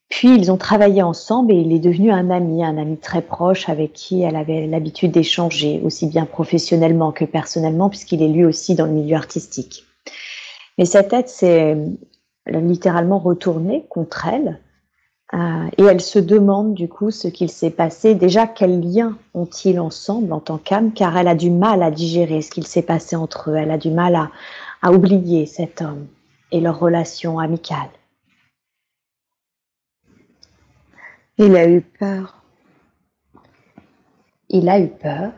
Puis ils ont travaillé ensemble et il est devenu un ami très proche avec qui elle avait l'habitude d'échanger, aussi bien professionnellement que personnellement, puisqu'il est lui aussi dans le milieu artistique. Mais cette tête s'est littéralement retournée contre elle. Et elle se demande du coup ce qu'il s'est passé. Déjà, quels liens ont-ils ensemble en tant qu'âme? Car elle a du mal à digérer ce qu'il s'est passé entre eux. Elle a du mal à oublier cet homme et leur relation amicale. Il a eu peur. Il a eu peur.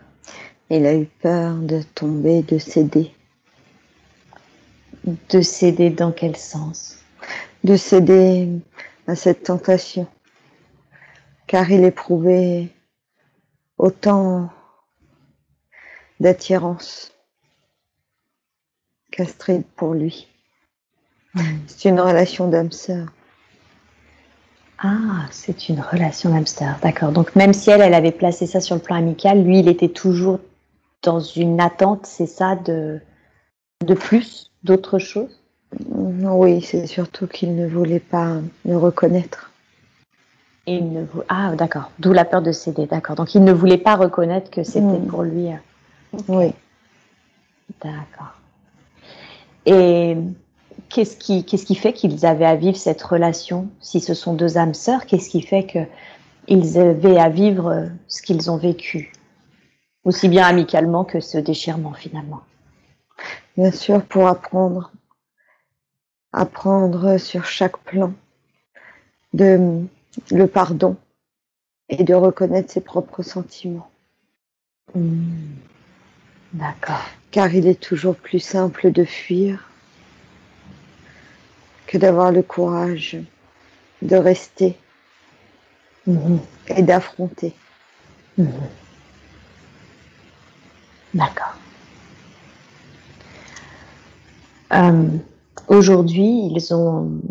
Il a eu peur de tomber, de céder. De céder dans quel sens? De céder à cette tentation. Car il éprouvait autant d'attirance qu'Astrid pour lui. C'est une relation d'âme-sœur. Ah, c'est une relation d'hamster, d'accord. Donc même si elle avait placé ça sur le plan amical, lui, il était toujours dans une attente, c'est ça, de plus, d'autre chose? Oui, c'est surtout qu'il ne voulait pas me reconnaître. Ah, d'accord. D'où la peur de céder, d'accord. Donc il ne voulait pas reconnaître que c'était pour lui. Okay. Oui. D'accord. Et qu'est-ce qui fait qu'ils avaient à vivre cette relation? Si ce sont deux âmes sœurs, qu'est-ce qui fait qu'ils avaient à vivre ce qu'ils ont vécu? Aussi bien amicalement que ce déchirement finalement. Bien sûr, pour apprendre sur chaque plan le pardon et de reconnaître ses propres sentiments. D'accord. Car il est toujours plus simple de fuir que d'avoir le courage de rester et d'affronter. D'accord. Aujourd'hui,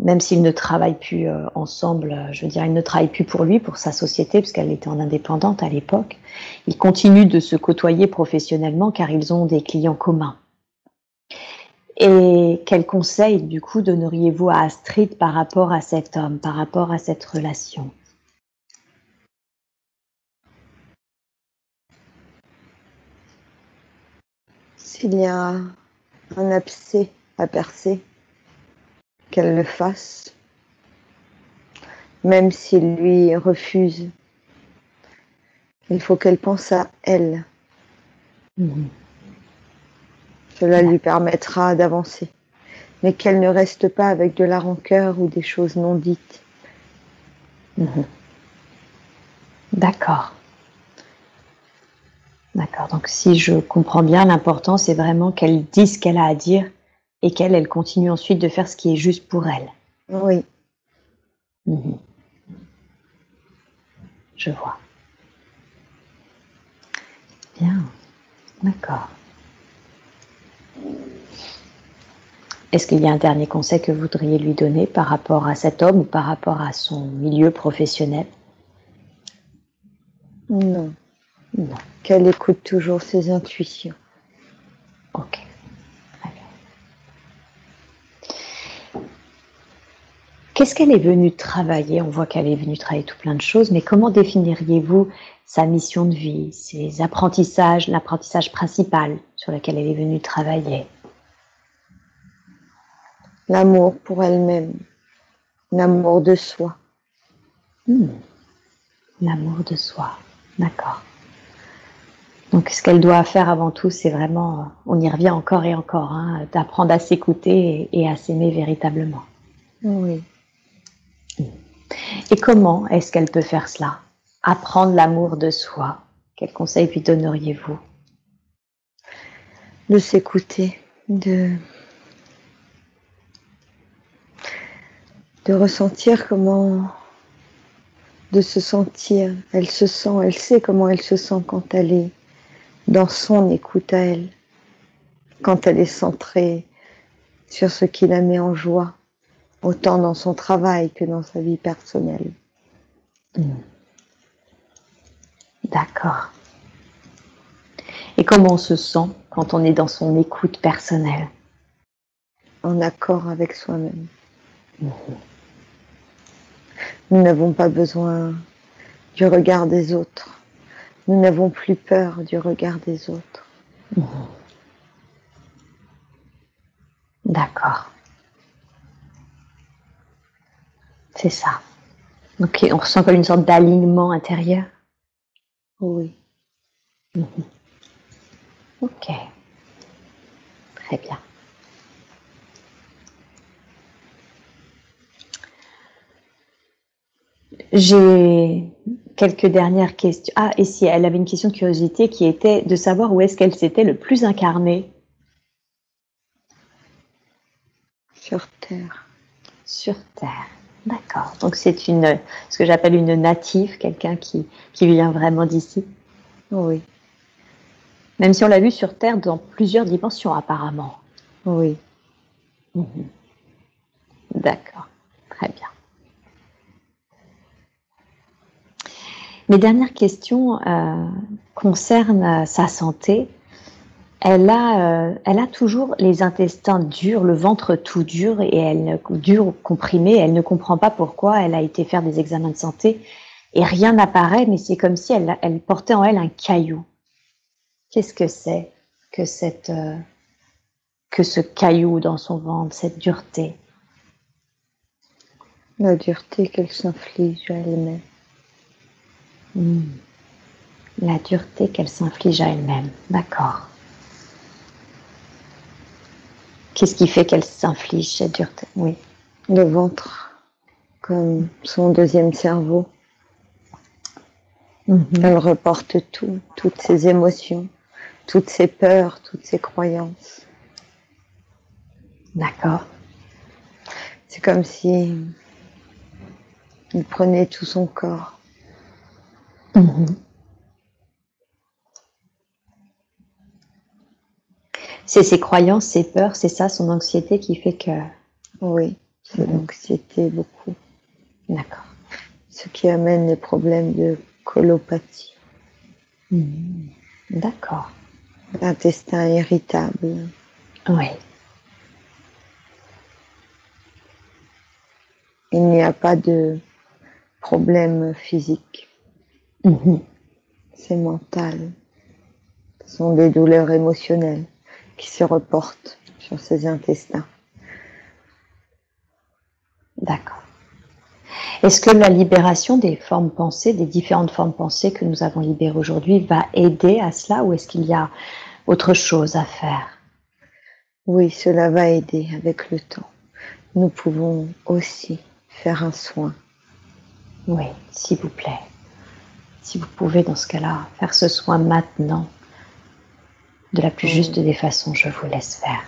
même s'ils ne travaillent plus ensemble, je veux dire, ils ne travaillent plus pour lui, pour sa société, puisqu'elle était en indépendante à l'époque, ils continuent de se côtoyer professionnellement car ils ont des clients communs. Et quel conseil, du coup, donneriez-vous à Astrid par rapport à cet homme, par rapport à cette relation? S'il y a un abcès à percer, qu'elle le fasse, même s'il lui refuse. Il faut qu'elle pense à elle. Cela lui permettra d'avancer, mais qu'elle ne reste pas avec de la rancœur ou des choses non dites. D'accord. D'accord. Donc si je comprends bien, l'important c'est vraiment qu'elle dise ce qu'elle a à dire et qu'elle continue ensuite de faire ce qui est juste pour elle. Oui. Je vois. Bien. D'accord. Est-ce qu'il y a un dernier conseil que vous voudriez lui donner par rapport à cet homme ou par rapport à son milieu professionnel? Non. Non. Qu'elle écoute toujours ses intuitions. Ok. Très bien. Qu'est-ce qu'elle est venue travailler? On voit qu'elle est venue travailler tout plein de choses, mais comment définiriez-vous sa mission de vie, ses apprentissages, l'apprentissage principal sur lequel elle est venue travailler? L'amour pour elle-même, l'amour de soi. L'amour de soi, d'accord. Donc ce qu'elle doit faire avant tout, c'est vraiment, on y revient encore et encore, hein, d'apprendre à s'écouter et à s'aimer véritablement. Oui. Et comment est-ce qu'elle peut faire cela? Apprendre l'amour de soi. Quel conseil lui donneriez-vous? De s'écouter, de ressentir comment, de se sentir, elle se sent, elle sait comment elle se sent quand elle est dans son écoute à elle, quand elle est centrée sur ce qui la met en joie, autant dans son travail que dans sa vie personnelle. D'accord. Et comment on se sent quand on est dans son écoute personnelle? En accord avec soi-même. Nous n'avons pas besoin du regard des autres. Nous n'avons plus peur du regard des autres. D'accord. C'est ça. Donc on ressent comme une sorte d'alignement intérieur. Oui. Ok, très bien. J'ai quelques dernières questions. Ah, et si, elle avait une question de curiosité qui était de savoir où est-ce qu'elle s'était le plus incarnée Sur Terre. sur Terre. D'accord. Donc c'est ce que j'appelle une native, quelqu'un qui vient vraiment d'ici. Oui. Même si on l'a vu sur Terre dans plusieurs dimensions apparemment. Oui. D'accord. Très bien. Mes dernières questions concernent sa santé. Elle a toujours les intestins durs, le ventre tout dur et dur, comprimé. Elle ne comprend pas pourquoi. Elle a été faire des examens de santé et rien n'apparaît, mais c'est comme si elle portait en elle un caillou. Qu'est-ce que c'est que que ce caillou dans son ventre, cette dureté? La dureté qu'elle s'inflige à elle-même. La dureté qu'elle s'inflige à elle-même. D'accord. Qu'est-ce qui fait qu'elle s'inflige cette dureté? Oui. Le ventre, comme son deuxième cerveau. Elle reporte tout, toutes ses émotions, toutes ses peurs, toutes ses croyances. D'accord. C'est comme si il prenait tout son corps. C'est ses croyances, ses peurs, c'est ça, son anxiété qui fait que... Oui, c'est l'anxiété beaucoup. D'accord. Ce qui amène les problèmes de colopathie. D'accord. L'intestin irritable. Oui. Il n'y a pas de problème physique. C'est mental. Ce sont des douleurs émotionnelles qui se reportent sur ses intestins. D'accord. Est-ce que la libération des formes pensées, des différentes formes pensées que nous avons libérées aujourd'hui va aider à cela ou est-ce qu'il y a autre chose à faire? Oui, cela va aider avec le temps. Nous pouvons aussi faire un soin. Oui, s'il vous plaît. Si vous pouvez, dans ce cas-là, faire ce soin maintenant, de la plus juste des façons, je vous laisse faire.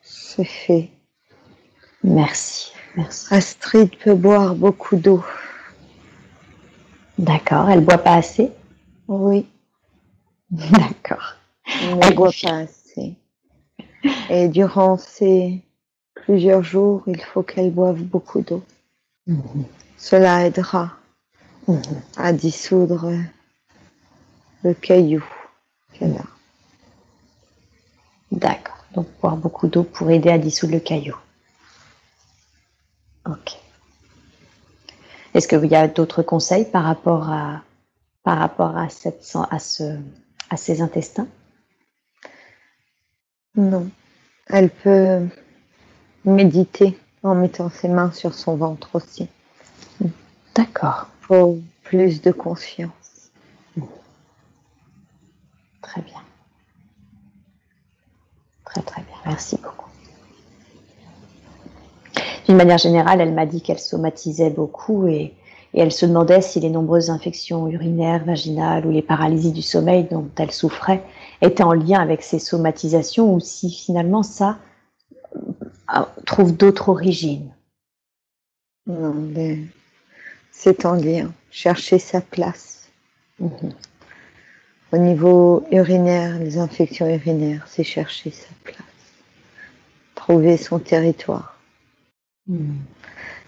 C'est fait. Merci, merci. Astrid peut boire beaucoup d'eau. D'accord, elle ne boit pas assez? Oui. D'accord. Elle ne boit pas assez. Et durant ces plusieurs jours, il faut qu'elle boive beaucoup d'eau. Cela aidera à dissoudre le caillou qu'elle a. D'accord. Donc boire beaucoup d'eau pour aider à dissoudre le caillou. Ok. Est-ce qu'il y a d'autres conseils par rapport à ces intestins? Non. Elle peut méditer en mettant ses mains sur son ventre aussi. D'accord. Pour plus de confiance. Très bien. Très très bien. Merci beaucoup. D'une manière générale, elle m'a dit qu'elle somatisait beaucoup et elle se demandait si les nombreuses infections urinaires, vaginales ou les paralysies du sommeil dont elle souffrait étaient en lien avec ces somatisations ou si finalement ça trouve d'autres origines. Non, c'est en lien. Chercher sa place. Au niveau urinaire, les infections urinaires, c'est chercher sa place. Trouver son territoire.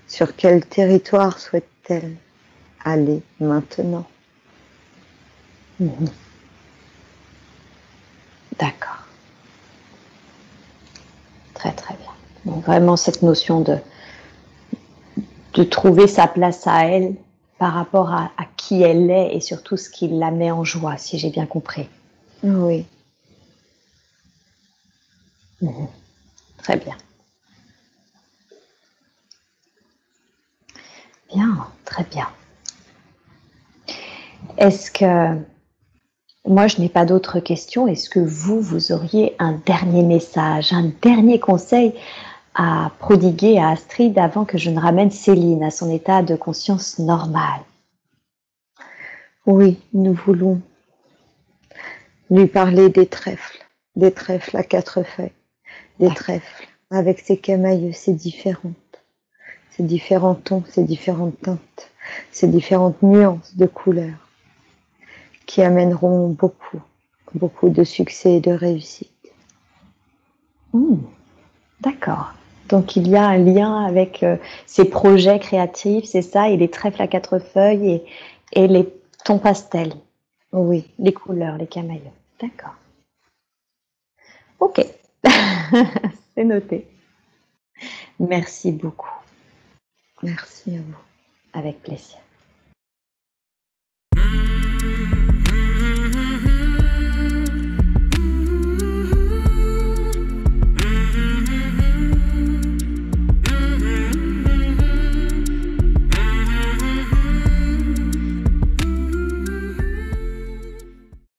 Sur quel territoire souhaite elle aller maintenant? D'accord. Très très bien. Donc vraiment cette notion de trouver sa place à elle par rapport à qui elle est et surtout ce qui la met en joie, si j'ai bien compris. Oui. Très bien. Bien, très bien. Est-ce que, moi je n'ai pas d'autres questions, est-ce que vous auriez un dernier message, un dernier conseil à prodiguer à Astrid avant que je ne ramène Céline à son état de conscience normal? Oui, nous voulons lui parler des trèfles à 4 feuilles, des trèfles avec ses camailleux, ces différents tons, ces différentes teintes, ces différentes nuances de couleurs qui amèneront beaucoup de succès et de réussite. D'accord. Donc il y a un lien avec ces projets créatifs, c'est ça, et les trèfles à 4 feuilles et les tons pastels. Oui. Les couleurs, les camaïeux. D'accord. Ok. C'est noté. Merci beaucoup. Merci à vous. Avec plaisir.